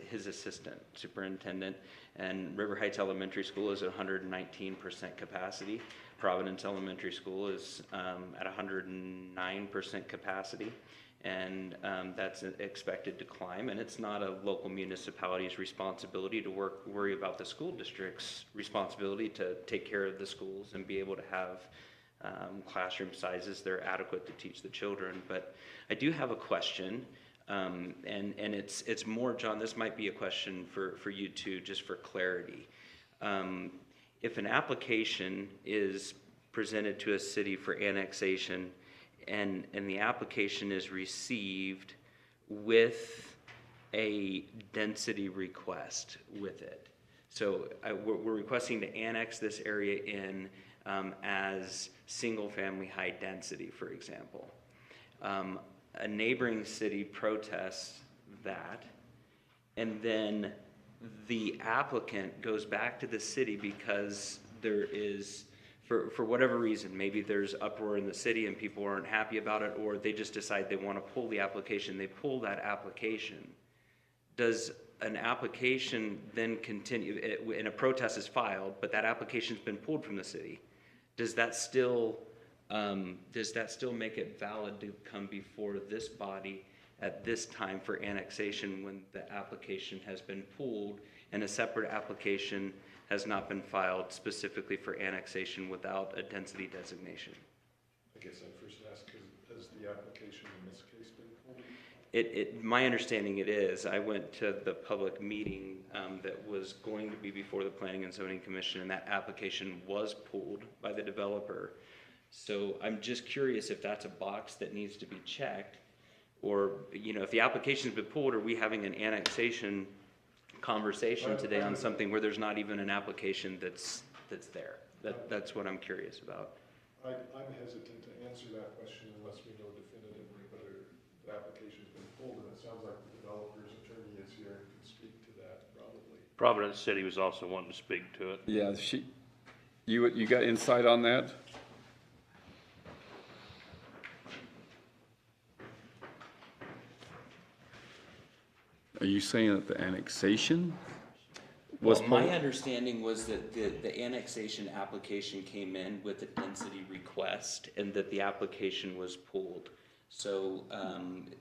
his assistant superintendent. And River Heights Elementary School is at 119% capacity. Providence Elementary School is at 109% capacity. And that's expected to climb, and it's not a local municipality's responsibility to worry about the school district's responsibility to take care of the schools and be able to have classroom sizes that are adequate to teach the children. But I do have a question, and it's more, John, this might be a question for you too, just for clarity. If an application is presented to a city for annexation, and the application is received with a density request with it. So we're requesting to annex this area in as single-family high density, for example. A neighboring city protests that, and then the applicant goes back to the city because there is, for whatever reason, maybe there's uproar in the city and people aren't happy about it, or they just decide they want to pull the application. They pull that application. Does an application then continue, and a protest is filed, but that application's been pulled from the city? Does that still make it valid to come before this body at this time for annexation when the application has been pulled and a separate application has not been filed specifically for annexation without a density designation. I guess I first asked, has the application in this case been pulled? My understanding it is. I went to the public meeting that was going to be before the Planning and Zoning Commission, and that application was pulled by the developer. So I'm just curious if that's a box that needs to be checked, or, you know, if the application's been pulled, are we having an annexation conversation today on something where there's not even an application that's there? That's what I'm curious about. I'm hesitant to answer that question unless we know definitively whether the application's been pulled, and it sounds like the developer's attorney is here and can speak to that probably. Providence City was also wanting to speak to it. Yeah, you got insight on that? Are you saying that the annexation was Well, my pulled? understanding was that the annexation application came in with a density request and that the application was pulled. So, and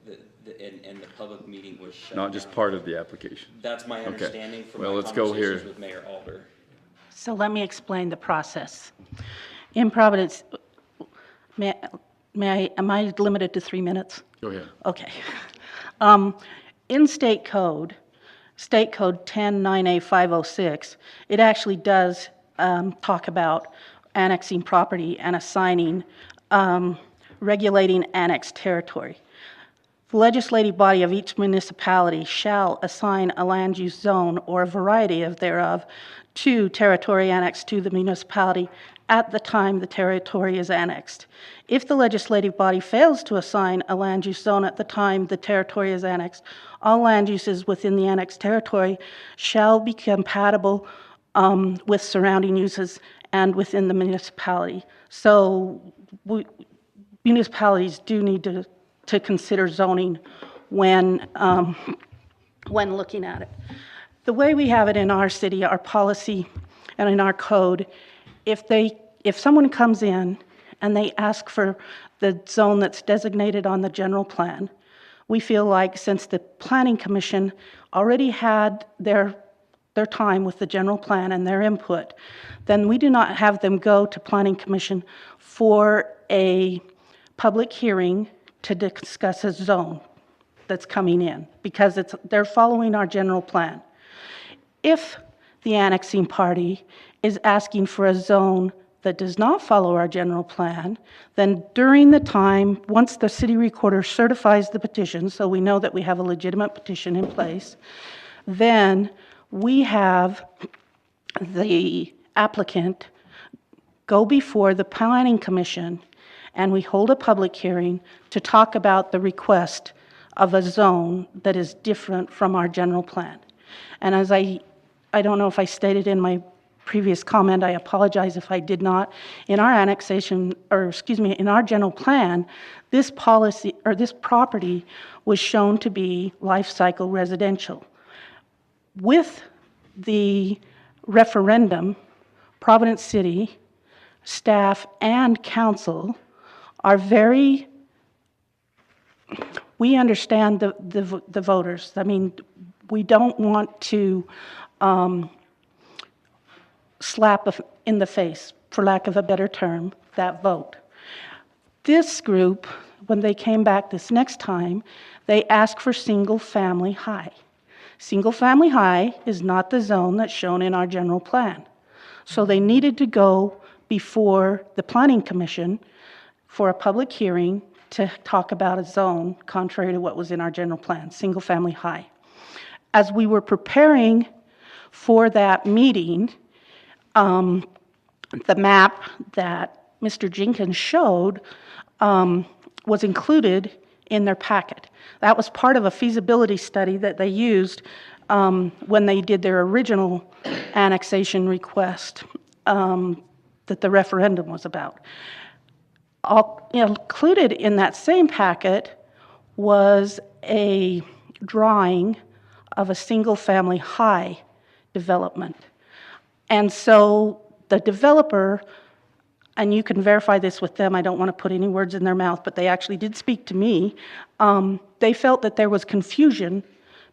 the public meeting was shut Not just down. part of the application? That's my Okay. understanding from Well, my let's go here. conversations with Mayor Alder. So let me explain the process. In Providence, am I limited to 3 minutes? Go ahead. Okay. In state code 109A506, it actually does talk about annexing property and assigning, regulating annexed territory. The legislative body of each municipality shall assign a land use zone or a variety of thereof to territory annexed to the municipality at the time the territory is annexed. If the legislative body fails to assign a land use zone at the time the territory is annexed, all land uses within the annexed territory shall be compatible with surrounding uses and within the municipality. So municipalities do need to consider zoning when looking at it. The way we have it in our city, our policy, and in our code, if someone comes in and they ask for the zone that's designated on the general plan, we feel like since the Planning Commission already had their time with the general plan and their input, then we do not have them go to Planning Commission for a public hearing to discuss a zone that's coming in, because they're following our general plan. If the annexing party is asking for a zone that does not follow our general plan, then during the time, once the city recorder certifies the petition, so we know that we have a legitimate petition in place, then we have the applicant go before the Planning Commission and we hold a public hearing to talk about the request of a zone that is different from our general plan. And as I don't know if I stated in my previous comment, I apologize if I did not. In our annexation, in our general plan, this policy or this property was shown to be life cycle residential. With the referendum, Providence City staff and council are we understand the voters. I mean, we don't want to slap in the face, for lack of a better term, that vote. This group, when they came back this next time, they asked for single family high. Single family high is not the zone that's shown in our general plan. So they needed to go before the Planning Commission for a public hearing to talk about a zone contrary to what was in our general plan, single family high. As we were preparing for that meeting, the map that Mr. Jenkins showed was included in their packet. That was part of a feasibility study that they used when they did their original annexation request that the referendum was about. Included in that same packet was a drawing of a single-family high development. And so the developer and you can verify this with them, I don't want to put any words in their mouth, but they actually did speak to me, they felt that there was confusion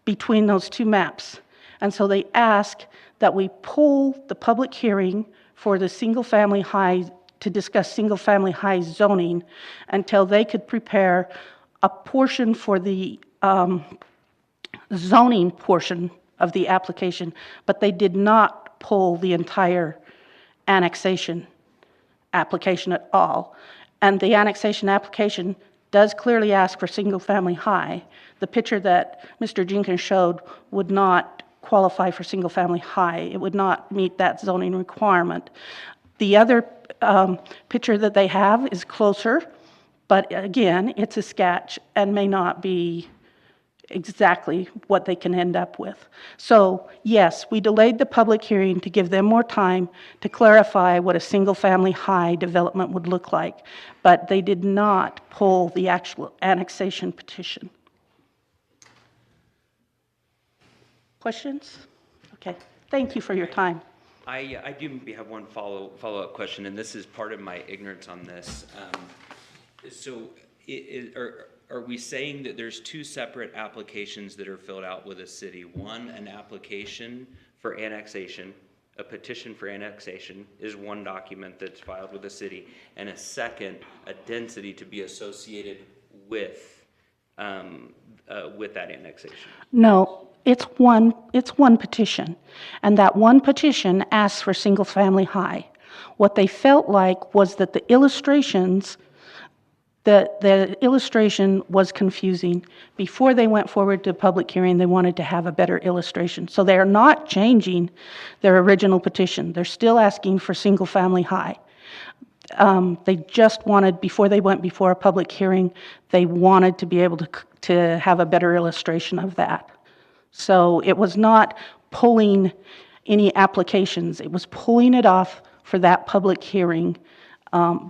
between those two maps. And so they asked that we pull the public hearing for the single-family high, to discuss single-family high zoning until they could prepare a portion for the zoning portion of the application, but they did not pull the entire annexation application at all. And the annexation application does clearly ask for single-family high. The picture that Mr. Jenkins showed would not qualify for single-family high. It would not meet that zoning requirement. The other picture that they have is closer, but again, it's a sketch and may not be exactly what they can end up with. So yes, we delayed the public hearing to give them more time to clarify what a single-family high development would look like, but they did not pull the actual annexation petition. Questions? Okay, thank you for your time. I do have one follow-up question, and this is part of my ignorance on this. So are we saying that there's two separate applications that are filled out with a city? One, an application for annexation, a petition for annexation is one document that's filed with the city, and a second, a density to be associated with that annexation? No, it's one petition, and that one petition asks for single-family high. What they felt like was that the illustrations, the illustration was confusing. Before they went forward to public hearing, they wanted to have a better illustration. So they are not changing their original petition. They're still asking for single-family high. They just wanted, before they went before a public hearing, they wanted to be able to have a better illustration of that. So it was not pulling any applications. It was pulling it off for that public hearing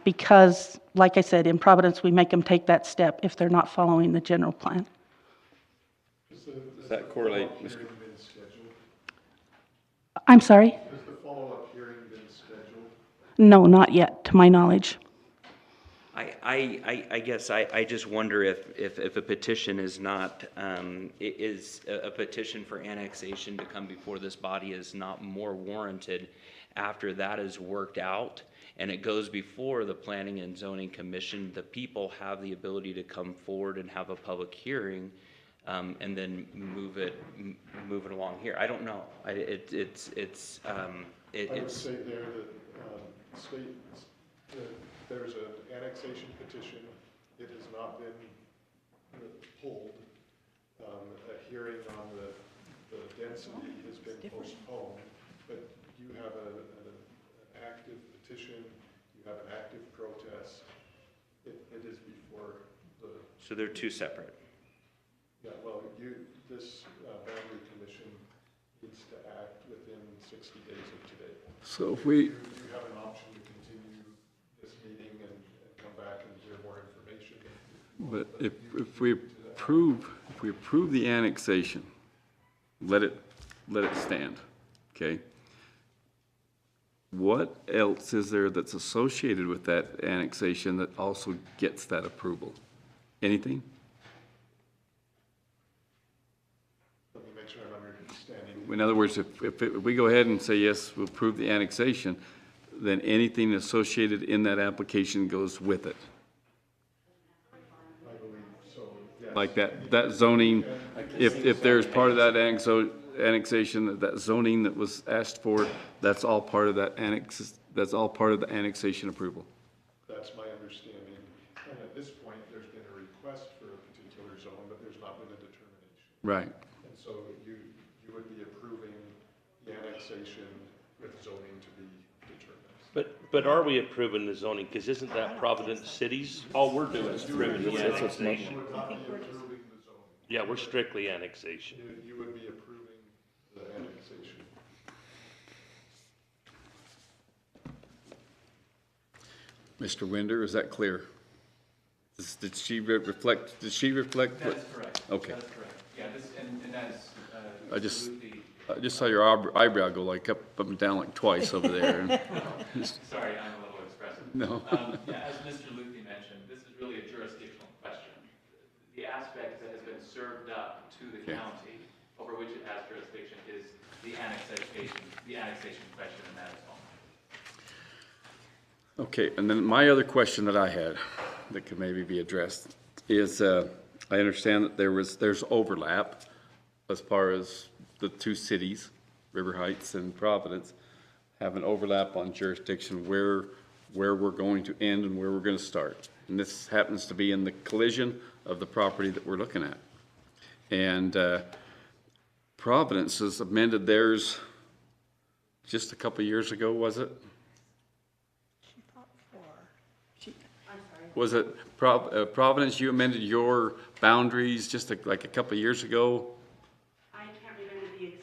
because, like I said, in Providence, we make them take that step if they're not following the general plan. Does that correlate, Mr.? I'm sorry? Has the follow-up hearing been scheduled? No, not yet, to my knowledge. I guess I just wonder if a petition is not, is a petition for annexation to come before this body is not more warranted after that is worked out and it goes before the Planning and Zoning Commission. The people have the ability to come forward and have a public hearing and then move it along here. I don't know. I would say there that there's an annexation petition. It has not been pulled. A hearing on the density has been postponed, but you have an active petition, you have an active protest. It is before the... So they're two separate. Yeah, well, this boundary commission needs to act within 60 days of today. So if we, You have an option to continue this meeting and come back and hear more information. but if we approve the annexation, let it stand, okay? What else is there that's associated with that annexation that also gets that approval? Anything? Let me make sure I'm understanding. In other words, if we go ahead and say, yes, we'll approve the annexation, then anything associated in that application goes with it. I believe so, yes. Like that zoning, if there's part of that annexation, that zoning that was asked for, that's all part of that that's all part of the annexation approval. That's my understanding. And at this point, there's been a request for a particular zone, but there's not been a determination. Right. And so you would be approving the annexation with zoning to be determined. But are we approving the zoning? Because isn't that Providence City's? All we're doing is approving the annexation. You would not be approving the zoning. Yeah, we're strictly annexation. You would be approving the annexation. Mr. Winder, is that clear? Did she reflect what? That is correct. Okay. That is correct. Yeah, and that's I just absolutely. I just saw your eyebrow go like up and down like twice over there. Sorry, I'm a little expressive. No. Yeah, as Mr. Luthi mentioned, this is really a jurisdictional question. The aspect that has been served up to the Okay. county over which it has jurisdiction is the annexation question, and that is all. Okay, and then my other question that I had that could maybe be addressed is, I understand that there's overlap as far as the two cities, River Heights and Providence, have an overlap on jurisdiction where we're going to end and where we're going to start. And this happens to be in the collision of the property that we're looking at. And Providence has amended theirs just a couple years ago, was it? She thought 4. Was it Providence, you amended your boundaries just like a couple of years ago? I can't remember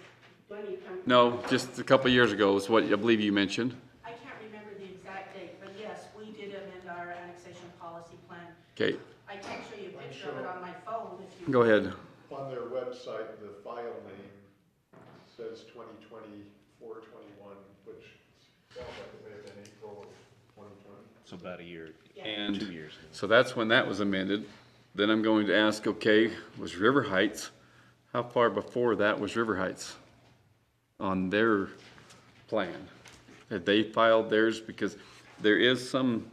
when you come. No, just a couple of years ago is what I believe you mentioned. I can't remember the exact date, but yes, we did amend our annexation policy plan. Okay, I can show you a picture of it on my phone if you. go ahead. On their website, the file name says 2020-421, which sounds like it may have been April of 2020. So about a year, And 2 years. so that's when that was amended. Then I'm going to ask, okay, was River Heights, how far before that was River Heights on their plan? Had they filed theirs? Because there is some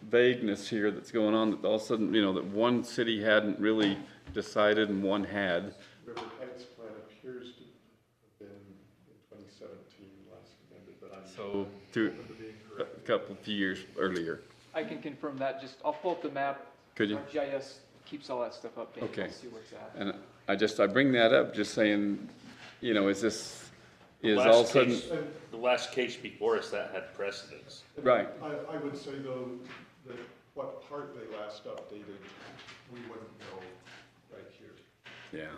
vagueness here that's going on that all of a sudden, that one city hadn't really decided and one had. River Heights plan appears to have been in 2017 last amended, but I'm So, open to being a corrected. couple of years earlier. I can confirm that, I'll pull up the map. Could you? Our GIS keeps all that stuff updated. Okay. I'll see where it's at. And I bring that up just saying, is this, is Last all of a sudden, case- The last case before us that had precedence. right, I would say though, that what part they last updated, we wouldn't know right here. yeah.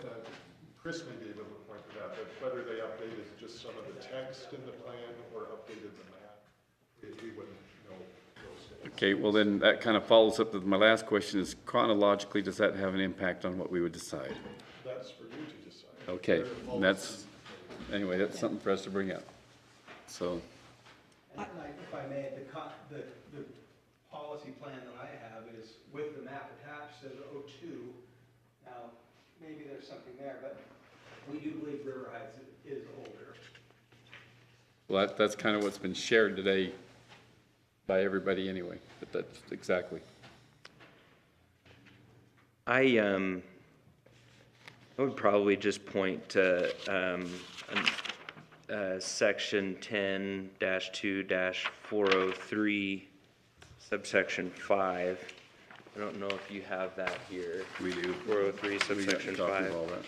Chris may be able to point to that, but whether they updated just some of the text in the plan or updated the map, we wouldn't know those things. Okay, well then, that kind of follows up with my last question is chronologically, does that have an impact on what we would decide? That's for you to decide. Okay, They're and that's, anyway, that's something for us to bring up. So, And if I may, the policy plan that I have is with the map attached, says 02. Now, maybe there's something there, but we do believe River Heights is older. well, that's kind of what's been shared today by everybody anyway, but that's exactly. I would probably just point to section 10-2-403, subsection 5. I don't know if you have that here. We do. 403, We got subsection a copy of 5. all that.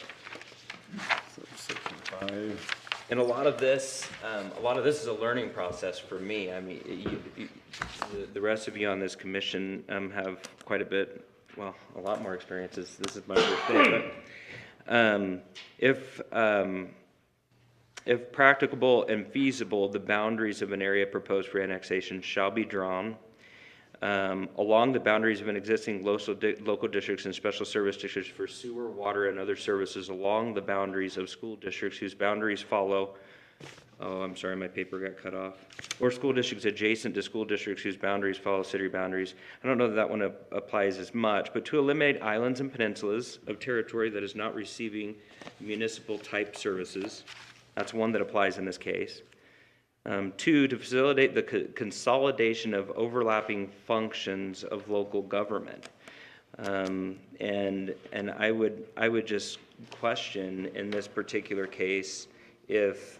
Subsection 5. And a lot of this is a learning process for me. I mean, the rest of you on this commission have quite a bit, well, a lot more experiences. This is my first day, but if practicable and feasible, the boundaries of an area proposed for annexation shall be drawn along the boundaries of an existing local districts and special service districts for sewer, water, and other services along the boundaries of school districts whose boundaries follow, oh, I'm sorry, my paper got cut off, or school districts adjacent to school districts whose boundaries follow city boundaries. I don't know that that one applies as much, but to eliminate islands and peninsulas of territory that is not receiving municipal type services. That's one that applies in this case. 2, to facilitate the consolidation of overlapping functions of local government. And I would just question in this particular case if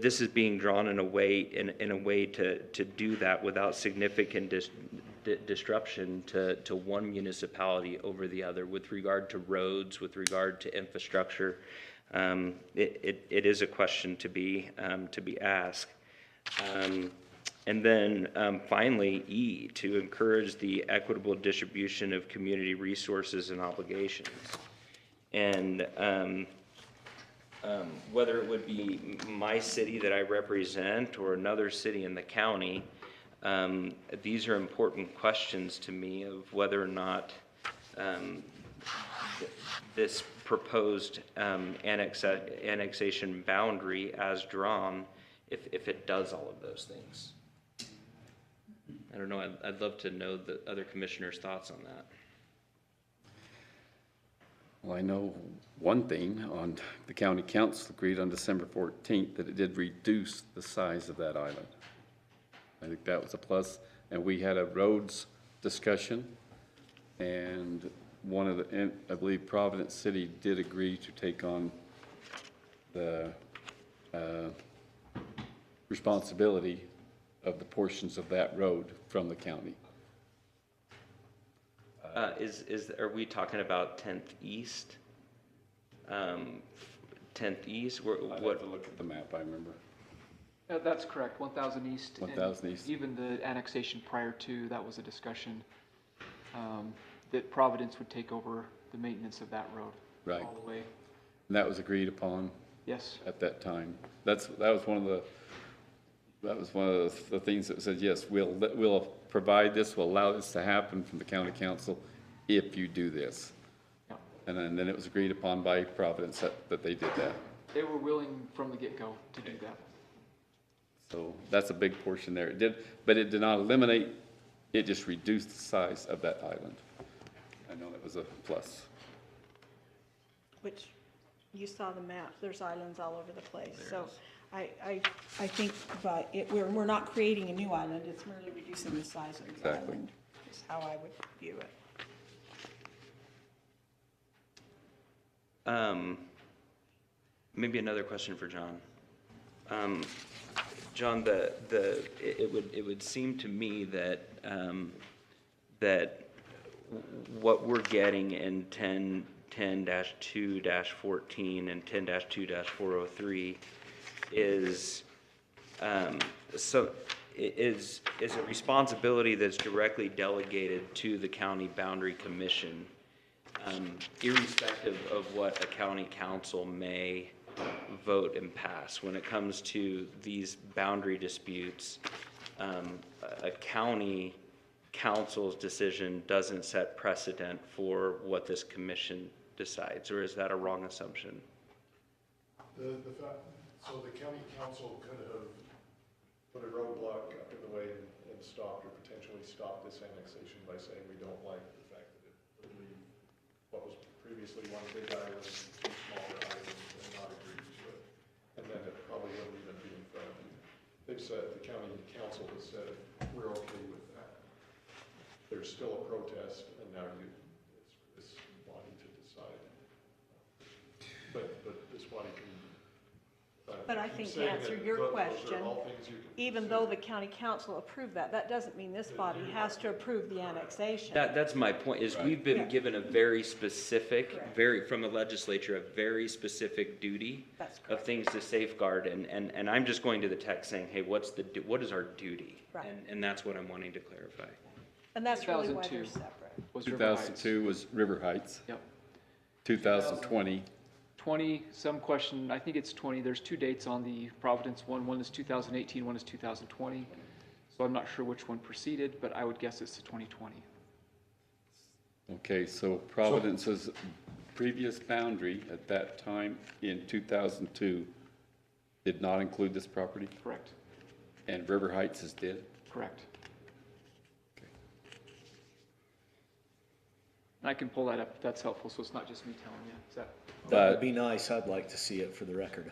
this is being drawn in a way to do that without significant disruption to one municipality over the other with regard to roads, with regard to infrastructure. It is a question to be asked. And then finally, E, to encourage the equitable distribution of community resources and obligations. And whether it would be my city that I represent or another city in the county, these are important questions to me of whether or not this proposed annexation boundary as drawn if it does all of those things. I don't know, I'd love to know the other commissioners' thoughts on that. Well, I know one thing, on the county council agreed on December 14th that it did reduce the size of that island. I think that was a plus, and we had a roads discussion, and one of the, and I believe Providence City did agree to take on the responsibility of the portions of that road from the county. Are we talking about 10th East? 10th East, I'd have to look at the map, I remember. That's correct, 1,000 East. 1,000 and East. Even the annexation prior to, that was a discussion, that Providence would take over the maintenance of that road. Right. All the way. And that was agreed upon Yes. at that time. That was one of the things that said, yes, we'll provide this, we'll allow this to happen from the county council if you do this. Yeah. And then it was agreed upon by Providence that they did that. They were willing from the get-go to do that. So that's a big portion there. But it did not eliminate, it just reduced the size of that island. I know that was a plus. Which, you saw the map, there's islands all over the place. So I think we're not creating a new island, it's merely reducing the size of the Exactly. island, is how I would view it. Maybe another question for John. John, it would seem to me that that what we're getting in 10-2-14 and 10-2-403 is a responsibility that's directly delegated to the county boundary commission, irrespective of what a county council may vote and pass. When it comes to these boundary disputes, a county council's decision doesn't set precedent for what this commission decides, or is that a wrong assumption? So the county council could have put a roadblock up in the way and stopped or potentially stopped this annexation by saying we don't like the fact that it would leave what was previously one big island, two smaller islands, and not agree to it. And then it probably wouldn't even be in front of you. They've said, the county council has said, we're okay with that. There's still a protest, and now it's for this body to decide. But this body can. But I think to answer your question, even though the county council approved that, that doesn't mean this body has to approve the annexation. That's my point, is we've been given a very specific, from the legislature, a very specific duty of things to safeguard, and I'm just going to the text saying, hey, what is our duty? Right. And that's what I'm wanting to clarify. And that's really why they're 2002 separate. was River Heights. 2002 was River Heights. Yep. 2020. 20, some question, I think it's 20, there's two dates on the Providence one. One is 2018, one is 2020. So I'm not sure which one preceded, but I would guess it's the 2020. Okay, so Providence's previous boundary at that time in 2002 did not include this property, Correct, and River Heights did? correct. And I can pull that up if that's helpful, so it's not just me telling you. Is that? That would be nice. I'd like to see it for the record.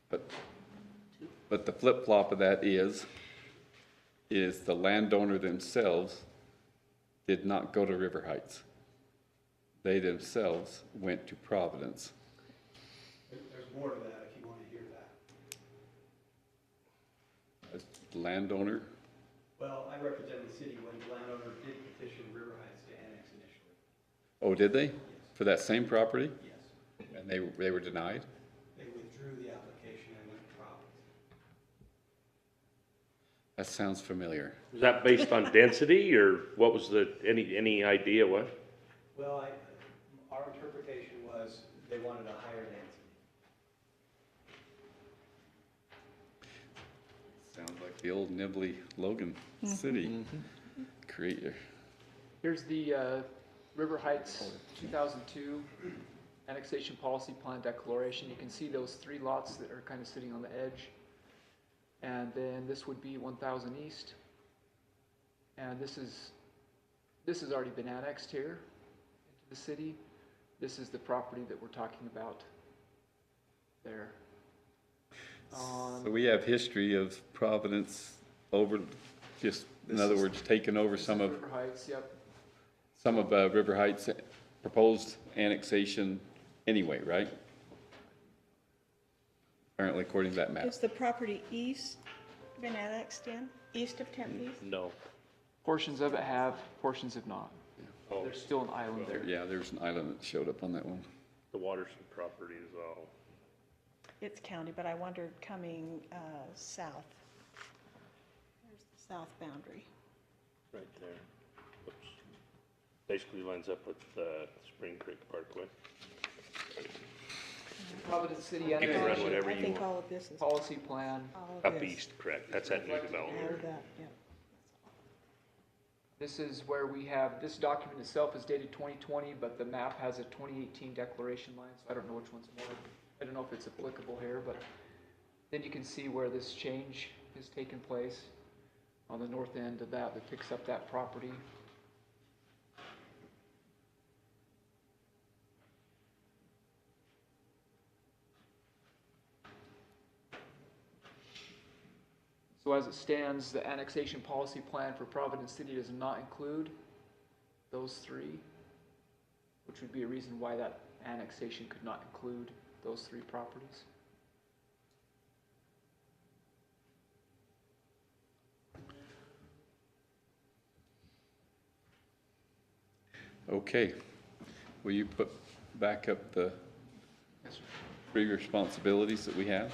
But the flip-flop of that is the landowner themselves did not go to River Heights. They themselves went to Providence. There's more to that if you want to hear that. As the landowner, Well, I represent the city when the landowner did petition River Heights to annex initially. oh, did they? For that same property? Yes. And they were denied? They withdrew the application and went to Providence. That sounds familiar. Was that based on density, or what was any idea what? Well, our interpretation was they wanted a higher density. Sounds like the old Nibley Logan City. Create your. Here's the River Heights 2002. annexation policy plan declaration. You can see those 3 lots that are kind of sitting on the edge. And then this would be 1000 East. And this has already been annexed here into the city. This is the property that we're talking about there. So we have history of Providence over, just, in other words, taking over some of River Heights, yep. River Heights' proposed annexation anyway, right? Apparently, according to that map. Is the property east been annexed in, east of Tempe? No. Portions of it have, portions have not. Oh, There's still an island there. Yeah, there's an island that showed up on that one. the Waterson property is all. It's county, but I wondered coming south. There's the south boundary. Right there. Oops. Basically lines up with Spring Creek Parkway. Providence City You can run annexation whatever I you think want. all of this is. policy plan. all of Up this. east, correct. That's that new All development. of that, yeah. This is where we have, this document itself is dated 2020, but the map has a 2018 declaration line, so I don't know which one's more, I don't know if it's applicable here, but then you can see where this change has taken place on the north end of that picks up that property. So as it stands, the annexation policy plan for Providence City does not include those 3, which would be a reason why that annexation could not include those 3 properties. Okay. Will you put back up the Yes, sir. 3 responsibilities that we have?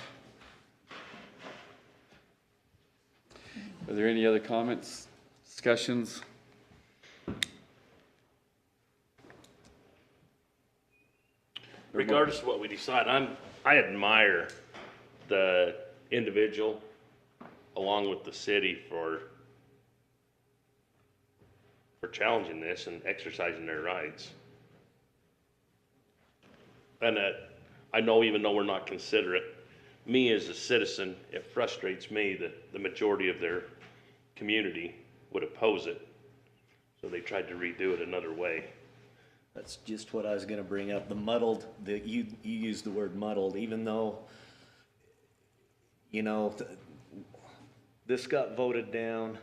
Are there any other comments, discussions? Regardless of what we decide, I admire the individual along with the city for challenging this and exercising their rights. And I know, even though we're not considerate, me as a citizen, it frustrates me that the majority of their community would oppose it. So they tried to redo it another way. That's just what I was gonna bring up, the muddled, you used the word muddled, even though, you know, this got voted down,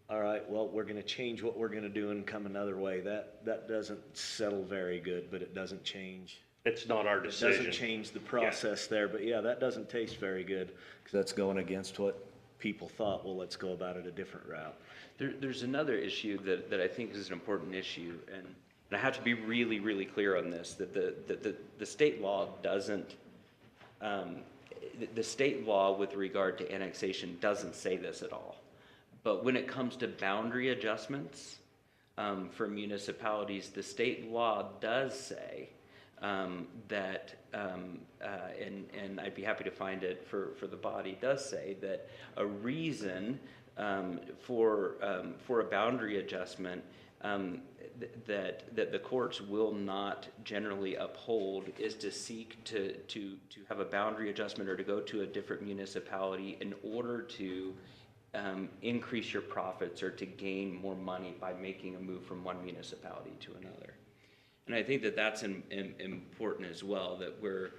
all right, well, we're gonna change what we're gonna do and come another way. That doesn't settle very good, but it doesn't change. It's not our It decision. doesn't change the process there, but yeah, that doesn't taste very good, because that's going against what people thought, well, let's go about it a different route. There's another issue that I think is an important issue, and I have to be really, really clear on this, that the state law doesn't, the state law with regard to annexation doesn't say this at all. But when it comes to boundary adjustments for municipalities, the state law does say that, and I'd be happy to find it for the body, does say that a reason for a boundary adjustment that the courts will not generally uphold is to seek to have a boundary adjustment or to go to a different municipality in order to increase your profits or to gain more money by making a move from one municipality to another. And I think that that's important as well, that where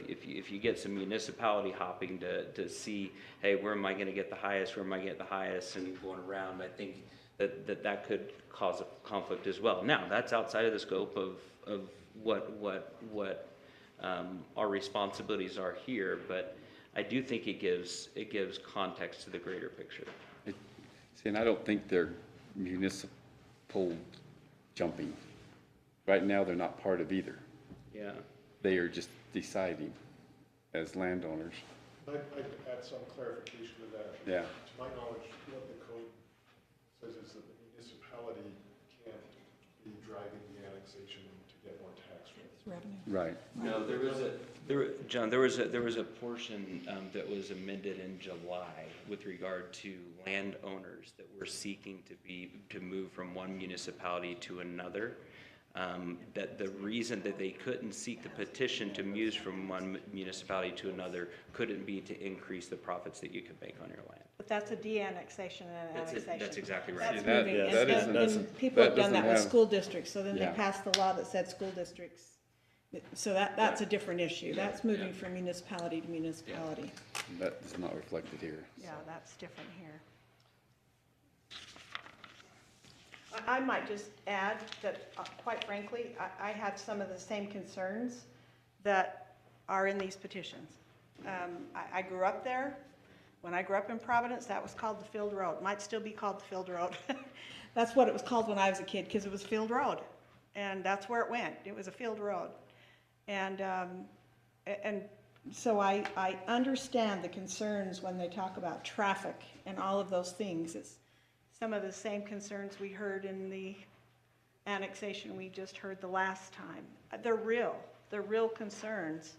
if you get some municipality hopping to see, hey, where am I going to get the highest, where am I going to get the highest, and going around, I think that could cause a conflict as well. Now, that's outside of the scope of what our responsibilities are here, but I do think it gives context to the greater picture. See, and I don't think they're municipal jumping. Right now, they're not part of either. Yeah. They are just deciding as landowners. I'd add some clarification to that. Yeah. To my knowledge, what the code says is that the municipality can't be driving the annexation to get more tax revenue. Right. No, John, there was a portion that was amended in July with regard to landowners that were seeking to move from one municipality to another. that the reason that they couldn't seek the petition to move from one municipality to another couldn't be to increase the profits that you could make on your land. But that's a de-annexation and an annexation. That's exactly right. That's See, that- moving, yeah, and- that and- isn't- and people have that done that doesn't with have- school districts, so then they Yeah. passed the law that said school districts. So that's a different issue. That's moving from municipality to municipality. That is not reflected here. Yeah, that's different here. I might just add that, quite frankly, I have some of the same concerns that are in these petitions. I grew up there. When I grew up in Providence, that was called the Field Road. Might still be called the Field Road. That's what it was called when I was a kid, because it was Field Road. And that's where it went. It was a field road. And so I understand the concerns when they talk about traffic and all of those things. It's some of the same concerns we heard in the annexation we just heard the last time. They're real concerns.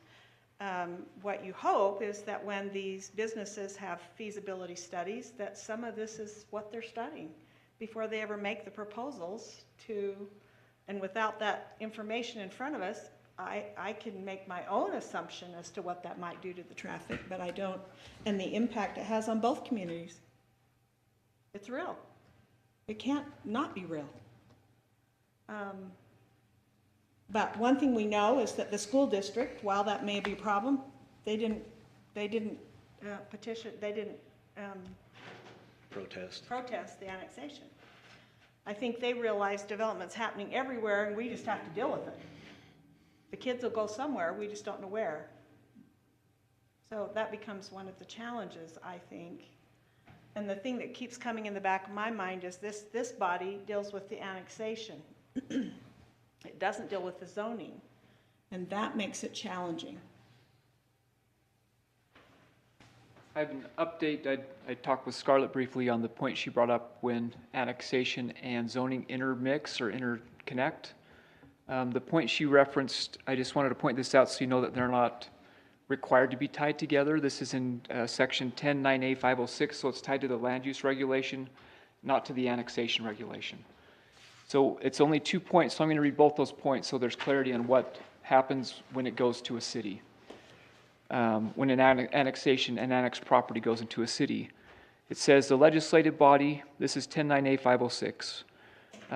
What you hope is that when these businesses have feasibility studies, that some of this is what they're studying before they ever make the proposals to, and without that information in front of us, I can make my own assumption as to what that might do to the traffic, but I don't, and the impact it has on both communities. It's real. It can't not be real. But one thing we know is that the school district, while that may be a problem, they didn't petition, they didn't protest the annexation. I think they realize development's happening everywhere and we just have to deal with it. The kids will go somewhere, we just don't know where. So that becomes one of the challenges, I think. And the thing that keeps coming in the back of my mind is this body deals with the annexation. It doesn't deal with the zoning, and that makes it challenging. I have an update. I talked with Scarlett briefly on the point she brought up when annexation and zoning intermix or interconnect. The point she referenced, I just wanted to point this out so you know that they're not required to be tied together. This is in section 10.9A 506, so it's tied to the land use regulation, not to the annexation regulation. So it's only 2 points, so I'm going to read both those points so there's clarity on what happens when it goes to a city. When an annexation and annexed property goes into a city. It says the legislative body, this is 10.9A 506.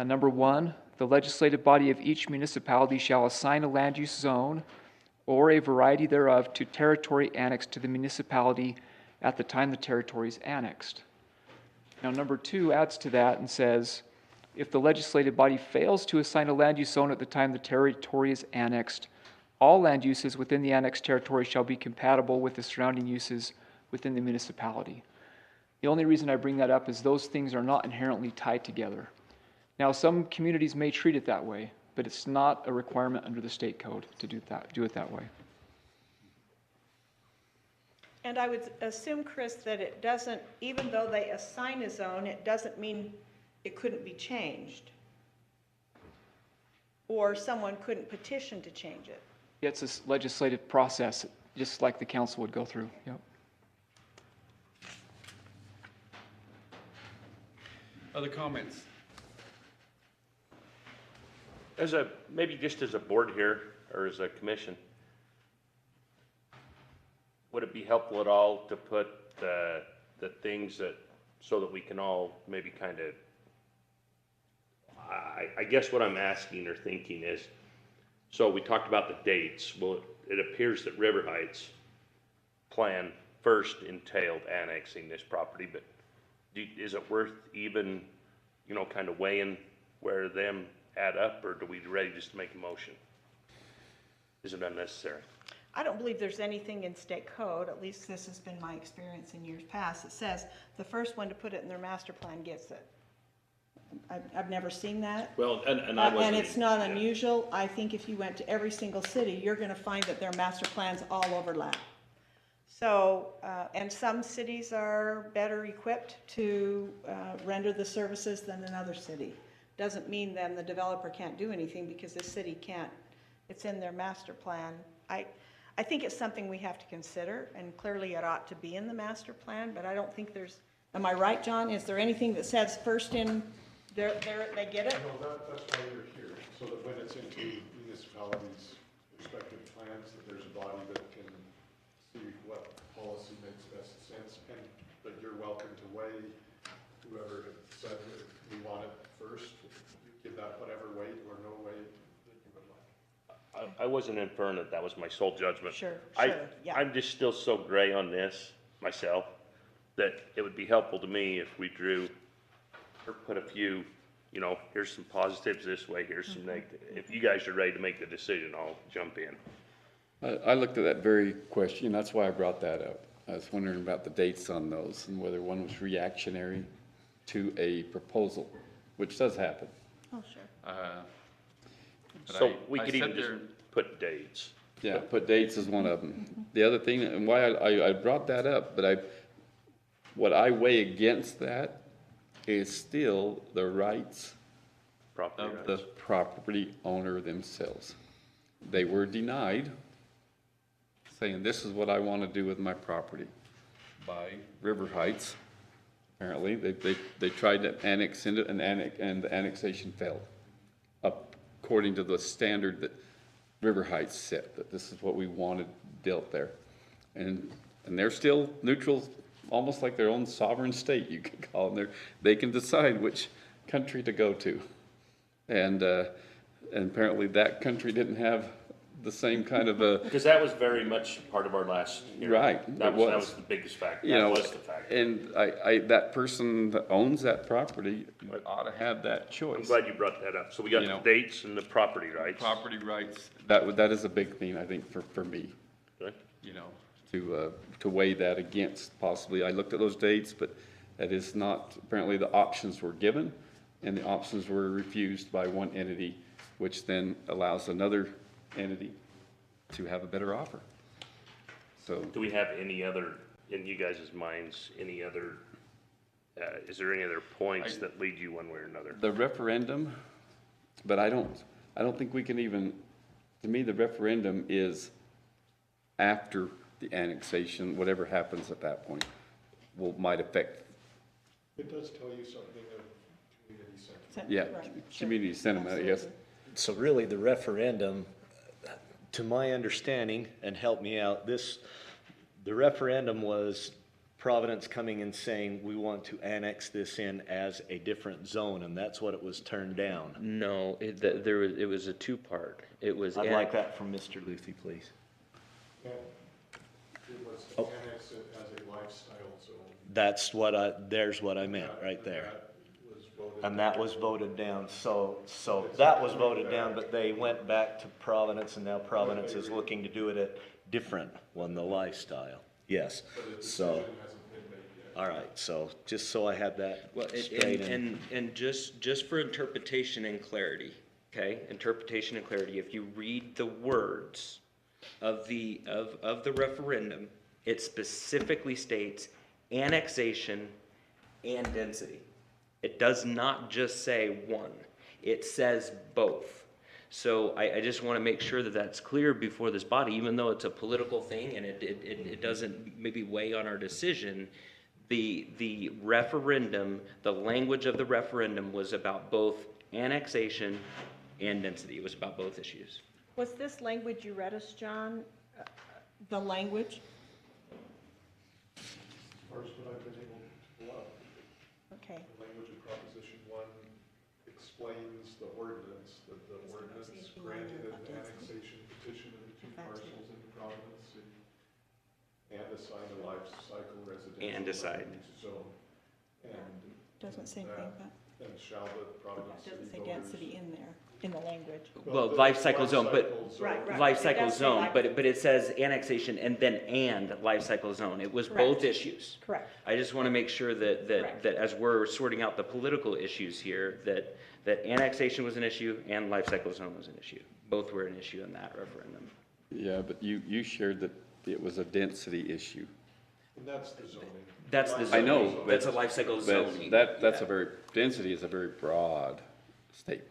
Number 1, the legislative body of each municipality shall assign a land use zone or a variety thereof to territory annexed to the municipality at the time the territory is annexed. Now, number 2 adds to that and says, if the legislative body fails to assign a land use zone at the time the territory is annexed, all land uses within the annexed territory shall be compatible with the surrounding uses within the municipality. The only reason I bring that up is those things are not inherently tied together. Now, some communities may treat it that way, but it's not a requirement under the state code to do it that way. And I would assume, Chris, that it doesn't, even though they assign a zone, it doesn't mean it couldn't be changed. Or someone couldn't petition to change it. It's a legislative process, just like the council would go through. Yep. Other comments? Maybe just as a board here, or as a commission, would it be helpful at all to put the things that, so that we can all maybe kind of, I guess what I'm asking or thinking is, so we talked about the dates. Well, it appears that River Heights plan first entailed annexing this property, but is it worth even, kind of weighing where them add up, or do we ready just to make a motion? Is it unnecessary? I don't believe there's anything in state code, at least this has been my experience in years past, that says the first one to put it in their master plan gets it. I've never seen that. Well, and I wasn't. And it's not unusual. I think if you went to every single city, you're going to find that their master plans all overlap. So, and some cities are better equipped to render the services than another city. Doesn't mean then the developer can't do anything because the city can't. It's in their master plan. I think it's something we have to consider, and clearly it ought to be in the master plan, but I don't think there's, am I right, John? Is there anything that says first in, they get it? No, that's why you're here. So that when it's into municipalities' respective plans, that there's a body that can see what policy makes best sense, and that you're welcome to weigh whoever had said that we want it first, give that whatever weight or no weight that you would like. I wasn't inferring that that was my sole judgment. Sure, I- sure, yeah. I'm just still so gray on this myself, that it would be helpful to me if we drew, or put a few, you know, here's some positives this way, here's some negative. If you guys are ready to make the decision, I'll jump in. I looked at that very question, that's why I brought that up. I was wondering about the dates on those and whether one was reactionary to a proposal, which does happen. Oh, sure. But So I- we I could sat even just there- put dates. Yeah, put dates is one of them. The other thing, and why I brought that up, but what I weigh against that is still the rights Property of the rights. property owner themselves. They were denied, saying, this is what I want to do with my property, by River Heights. Apparently, they tried to annex into, and the annexation failed, according to the standard that River Heights set, that this is what we wanted dealt there. And they're still neutral, almost like their own sovereign state, you could call them. They can decide which country to go to. And apparently that country didn't have the same kind of a, Because that was very much part of our last hearing. Right, That it was was. the biggest factor. you That know, was the factor. and that person that owns that property ought to have that I'm choice. glad you brought that up. So we got You the know. dates and the property rights. Property rights, that is a big thing, I think, for me, Okay. you know, to weigh that against possibly, I looked at those dates, but that is not, apparently the options were given, and the options were refused by one entity, which then allows another entity to have a better offer. So, Do we have any other, in you guys' minds, any other, is there any other points that lead you one way or another? the referendum, but I don't think we can even, to me, the referendum is after the annexation, whatever happens at that point might affect, It does tell you something of community sentiment. yeah, Right, sure. community sentiment, I guess. So really, the referendum, to my understanding, and help me out, the referendum was Providence coming and saying, we want to annex this in as a different zone, and that's what it was turned down. No, it was a two-part. It was. I'd like that from Mr. Luthi, please. And it was to annex it as a lifestyle zone. That's there's what I meant, right there. That was voted. And that was voted down, so that was voted down, but they went back to Providence, and now Providence is looking to do it a different one, the lifestyle. Yes, so, It hasn't been made yet. all right, so, just so I had that Well, straight and just for interpretation and clarity, okay? Interpretation and clarity, if you read the words of the referendum, it specifically states annexation and density. It does not just say one, it says both. So I just want to make sure that that's clear before this body, even though it's a political thing and it doesn't maybe weigh on our decision. The referendum, the language of the referendum was about both annexation and density. It was about both issues. Was this language you read us, John, the language? As far as what I've been able to pull up, Okay. the language of Proposition 1 explains the ordinance, that the ordinance granted an annexation petition of the two parcels in Providence and assigned a life cycle residential. And assign. Zone. And Doesn't say anything about, and shall the Providence that doesn't city say voters. density in there, in the language. Well, the life cycle zone, but Right. life It cycle does say zone, life- but it says annexation and then life cycle zone. It was both Correct. issues. Correct. I just want to make sure that Correct. as we're sorting out the political issues here, that annexation was an issue and life cycle zone was an issue. Both were an issue in that referendum. Yeah, but you shared that it was a density issue. And that's the zoning. That's the I zoning. know, That's a life cycle But zoning. that's density is a very broad statement.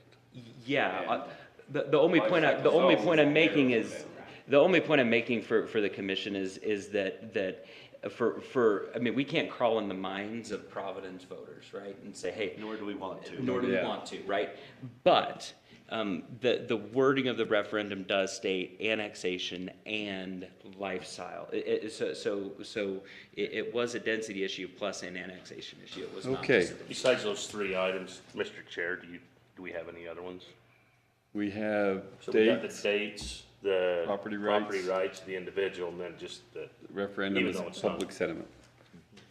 Yeah, the only point I'm making is, the only point I'm making for the commission is that I mean, we can't crawl in the minds of Providence voters, right? And say, hey, nor do we want to. nor do we Yeah. want to, right? But The wording of the referendum does state annexation and lifestyle. It was a density issue plus an annexation issue. It was not Okay. just a density. Besides those three items, Mr. Chair, do we have any other ones? We have So we got the dates, dates, the Property property rights. rights, the individual, and then just the, referendum even is though it's not- public sentiment.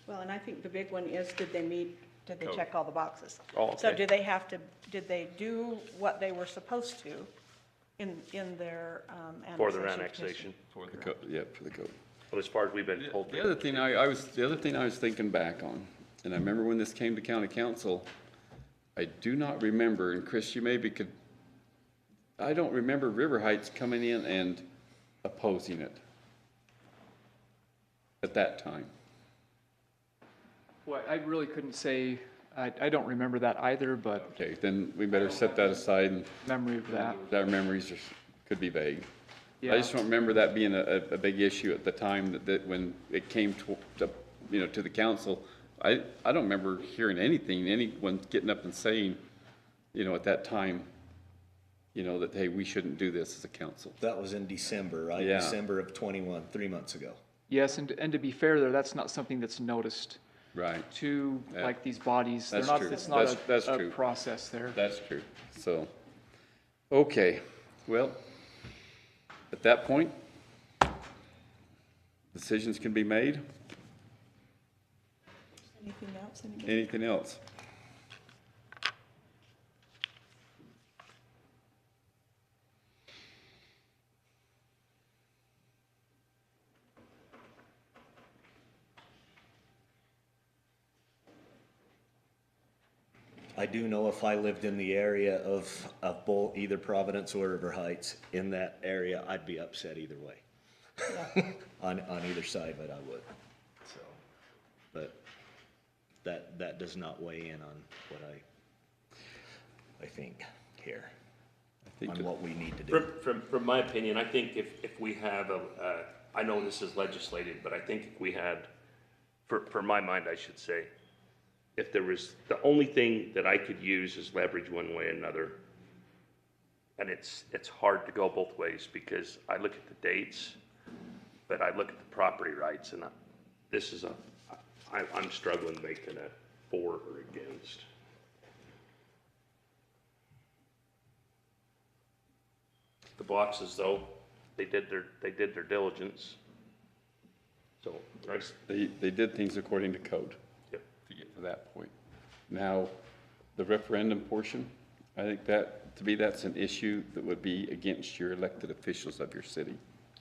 Well, and I think the big one is, did they meet, did they check all the boxes? Oh, So okay. did they do what they were supposed to in their annexation? for their petition? annexation. For the code, yeah, for the code. Well, as far as we've been told. The other thing I was thinking back on, and I remember when this came to county council, I do not remember, and Chris, you maybe could, I don't remember River Heights coming in and opposing it at that time. Well, I really couldn't say, I don't remember that either, but Okay, then we better set that aside, and memory of that. our memories could be vague. I Yeah. just don't remember that being a big issue at the time that when it came to the council. I don't remember hearing anyone getting up and saying, at that time, that, hey, we shouldn't do this as a council. That was in December, right? Yeah. December of 21, 3 months ago. Yes, and to be fair there, that's not something that's noticed Right. to, Yeah. like, these bodies. That's They're not, true. it's not That's a true. process there. That's true. So, okay, well, at that point, decisions can be made. Anything else? Anybody? Anything else? I do know if I lived in the area of both, either Providence or River Heights, in that area, I'd be upset either way. On either side, but I would, so. But that does not weigh in on what I think here, on what we need to do. From my opinion, I think if we have I know this is legislated, but I think if we had, for my mind, I should say, if there was, the only thing that I could use is leverage one way or another. And it's hard to go both ways because I look at the dates, but I look at the property rights, and I'm struggling making a for or against. The boxes, though, they did their diligence. So, They did things according to code. Yep. To get to that point. Now, the referendum portion, I think that's an issue that would be against your elected officials of your city.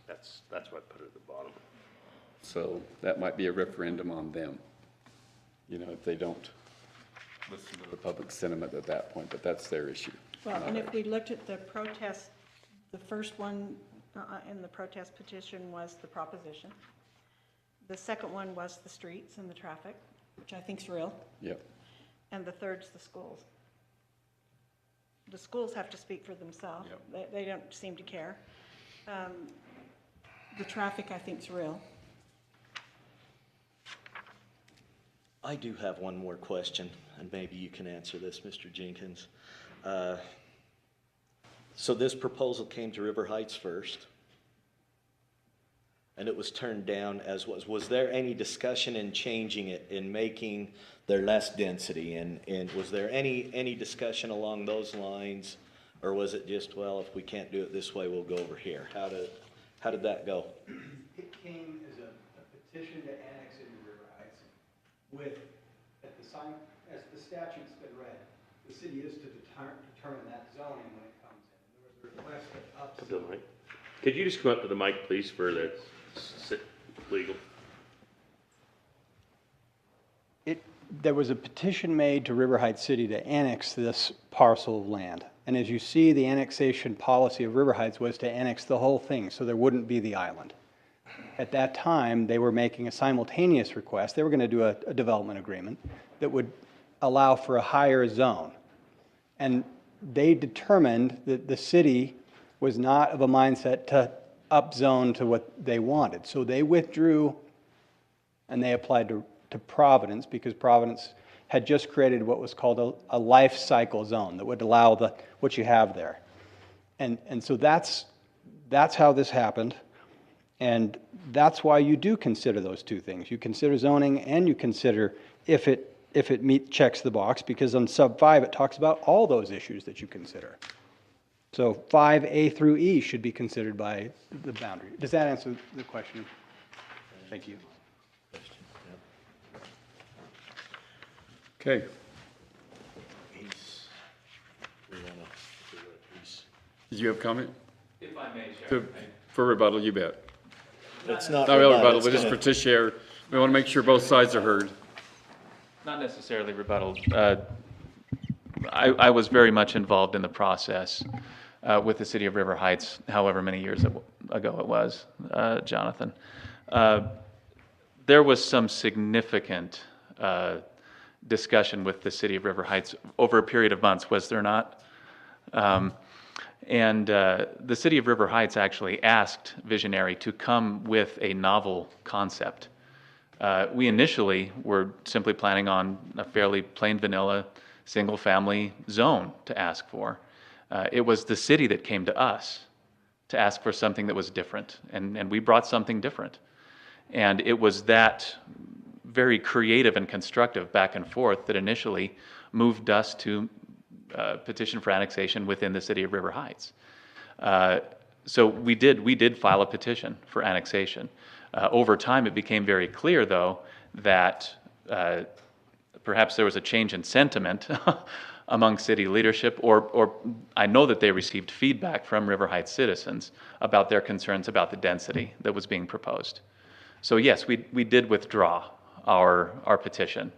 that's why I put it at the bottom. So that might be a referendum on them, if they don't listen to the public sentiment at that point, but that's their issue. Well, not and if ours. we looked at the protest, the first one in the protest petition was the proposition. The second one was the streets and the traffic, which I think's real. Yep, And the third's the schools. The schools have to speak for themselves. They don't seem to care. The traffic, I think's real. I do have one more question, and maybe you can answer this, Mr. Jenkins. So this proposal came to River Heights first, and it was turned down as was there any discussion in changing it, in making there less density? And was there any discussion along those lines? Or was it just, well, if we can't do it this way, we'll go over here? How did that go? It came as a petition to annex into River Heights with, as the statute's been read, the city is to determine that zoning when it comes in. There was a request that ups. Up to the mic. Could you just come up to the mic, please, for the legal? There was a petition made to River Heights City to annex this parcel of land. And as you see, the annexation policy of River Heights was to annex the whole thing, so there wouldn't be the island. At that time, they were making a simultaneous request. They were going to do a development agreement that would allow for a higher zone. And they determined that the city was not of a mindset to upzone to what they wanted. So they withdrew and they applied to Providence, because Providence had just created what was called a life cycle zone that would allow what you have there. And so that's how this happened. And that's why you do consider those two things. You consider zoning and you consider if it checks the box, because on sub 5, it talks about all those issues that you consider. So 5A through E should be considered by the boundary. Does that answer the question? Thank you. Okay. Did you have a comment? If I may, Sheriff. For rebuttal, you bet. It's not Not rebuttal, it's but just gonna- for to share. We want to make sure both sides are heard. Not necessarily rebuttal. I was very much involved in the process with the city of River Heights, however many years ago it was, Jonathan. There was some significant discussion with the city of River Heights over a period of months, was there not? And the city of River Heights actually asked Visionary to come with a novel concept. We initially were simply planning on a fairly plain vanilla single-family zone to ask for. It was the city that came to us to ask for something that was different, and we brought something different. And it was that very creative and constructive back and forth that initially moved us to petition for annexation within the city of River Heights. So we did file a petition for annexation. Over time, it became very clear, though, that perhaps there was a change in sentiment among city leadership, or I know that they received feedback from River Heights citizens about their concerns about the density that was being proposed. So yes, we did withdraw our petition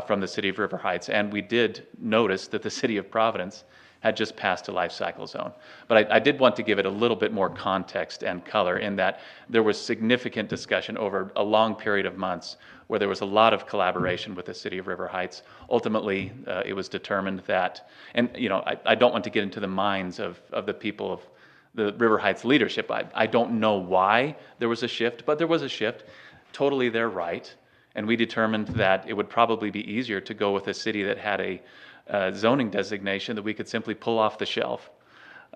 from the city of River Heights, and we did notice that the city of Providence had just passed a life cycle zone. But I did want to give it a little bit more context and color in that there was significant discussion over a long period of months where there was a lot of collaboration with the city of River Heights. Ultimately, it was determined that, and you know, I don't want to get into the minds of the people of the River Heights leadership. I don't know why there was a shift, but there was a shift. Totally their right. And we determined that it would probably be easier to go with a city that had a zoning designation that we could simply pull off the shelf.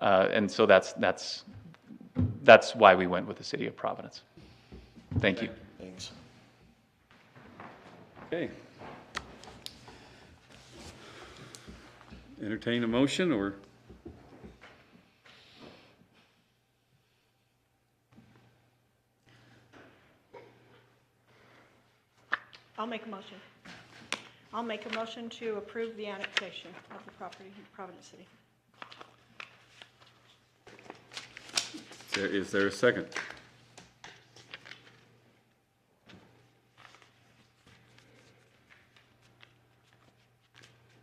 And so that's why we went with the city of Providence. Thank you. Thanks. Okay. Entertain a motion, or? I'll make a motion. I'll make a motion to approve the annexation of the property in Providence City. Is there a second?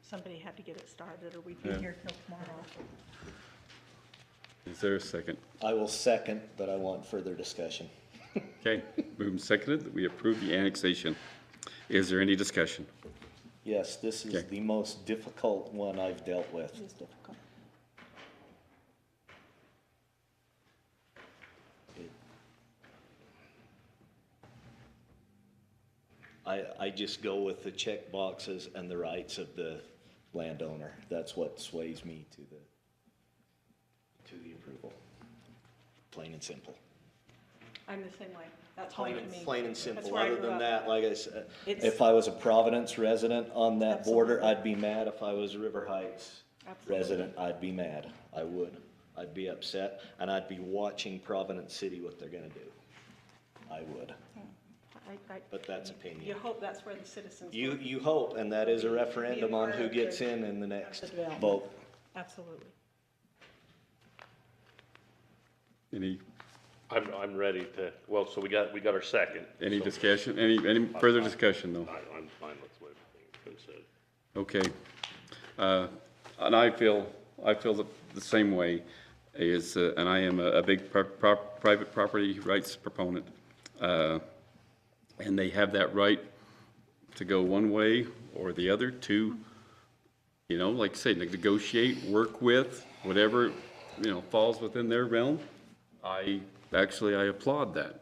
Somebody had to get it started, or we'd be here till tomorrow. Is there a second? I will second, but I want further discussion. Okay, moved and seconded that we approve the annexation. Is there any discussion? Yes, this is Okay. the most difficult one I've dealt with. It is difficult. I just go with the check boxes and the rights of the landowner. That's what sways me to the approval. Plain and simple. I'm the same way. That's home to me. Plain and That's simple. where I Other grew than up. that, like I said, It's- if I was a Providence resident on that border, Absolutely. I'd be mad. If I was a River Heights Absolutely. resident, I'd be mad. I would. I'd be upset, and I'd be watching Providence City what they're gonna do. I would. But that's You opinion. hope that's where the citizens. You, vote. you hope, and that is a Be a referendum on part who of gets the- in the next the development. vote. Absolutely. Any I'm ready to, well, so we got our second. Any so discussion, any further discussion, though? I'm fine with what everything's been said. Okay. And I feel the same way, is, and I am a big private property rights proponent. And they have that right to go one way or the other to, you know, like I say, negotiate, work with, whatever, you know, falls within their realm. I applaud that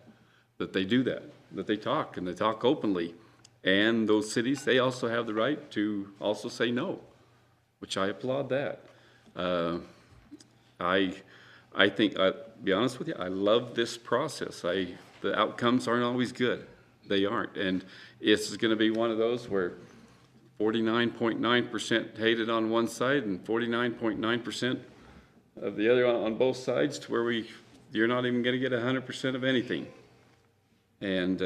they do that they talk, and they talk openly. And those cities, they also have the right to also say no, which I applaud that. I think, be honest with you, I love this process. The outcomes aren't always good. They aren't. And it's going to be one of those where 49.9% hated on one side and 49.9% of the other on both sides, to where you're not even going to get 100% of anything. And,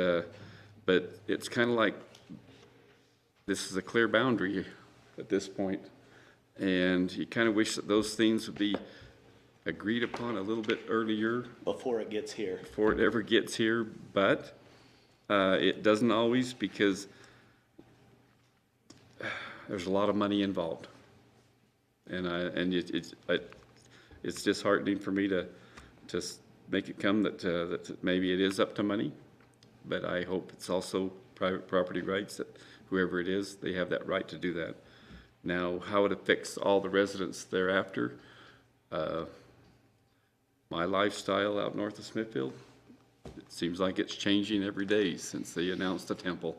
but it's kind of like, this is a clear boundary at this point. And you kind of wish that those things would be agreed upon a little bit earlier. Before it gets here. Before it ever gets here, but it doesn't always, because there's a lot of money involved. And it's disheartening for me to make it come that maybe it is up to money, but I hope it's also private property rights, that whoever it is, they have that right to do that. Now, how it affects all the residents thereafter, my lifestyle out north of Smithfield, it seems like it's changing every day since they announced the temple.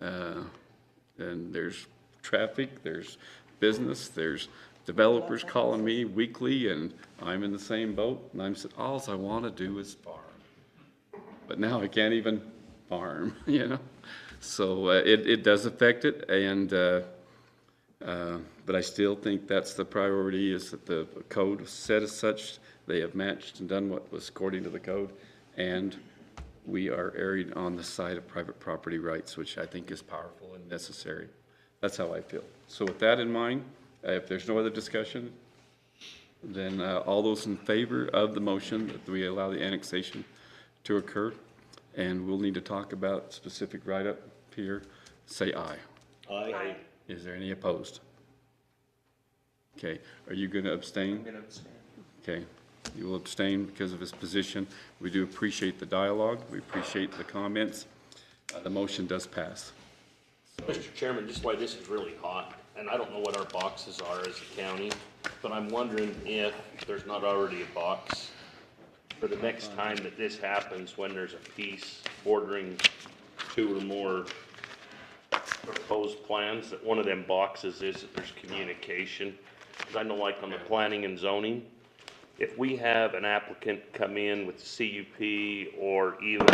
And there's traffic, there's business, there's developers calling me weekly, and I'm in the same boat, and I'm saying, all I want to do is farm. But now I can't even farm, you know? So it does affect it, and but I still think that's the priority, is that the code was set as such. They have matched and done what was according to the code, and we are erring on the side of private property rights, which I think is powerful and necessary. That's how I feel. So with that in mind, if there's no other discussion, then all those in favor of the motion that we allow the annexation to occur, and we'll need to talk about specific write-up here, say aye. Aye. Is there any opposed? Okay, are you going to abstain? I'm going to abstain. Okay, you will abstain because of his position. We do appreciate the dialogue. We appreciate the comments. The motion does pass. Mr. Chairman, just why this is really hot, and I don't know what our boxes are as a county, but I'm wondering if there's not already a box for the next time that this happens, when there's a piece bordering 2 or more proposed plans, that one of them boxes is that there's communication. Because I know, like on the planning and zoning, if we have an applicant come in with CUP or even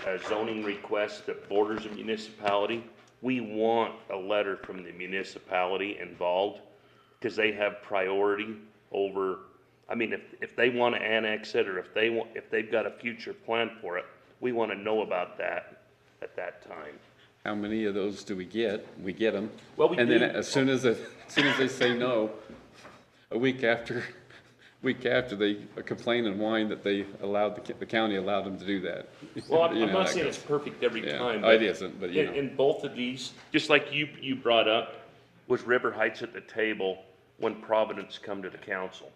a zoning request that borders a municipality, we want a letter from the municipality involved, because they have priority over, I mean, if they want to annex it, or if they've got a future plan for it, we want to know about that at that time. How many of those do we get? We get them. Well, we and do. then as soon as they say no, a week after they complain and whine that they allowed the county allowed them to do that. Well, I'm You know, not that saying goes. it's perfect every Yeah, time. it isn't, but you know. In both of these, just like you brought up, was River Heights at the table when Providence come to the council?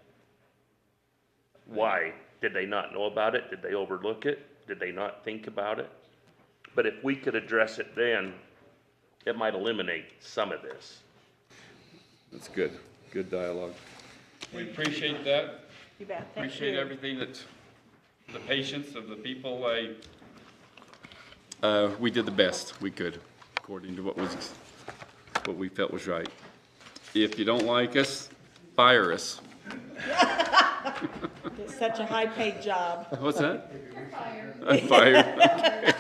Why? Did they not know about it? Did they overlook it? Did they not think about it? But if we could address it then, it might eliminate some of this. That's good. Good dialogue. We appreciate that. You bet. Thank Appreciate you. everything that, the patience of the people. We did the best we could, according to what we felt was right. If you don't like us, fire us. It's such a high-paid job. What's that? You're fired. I'm fired. Okay.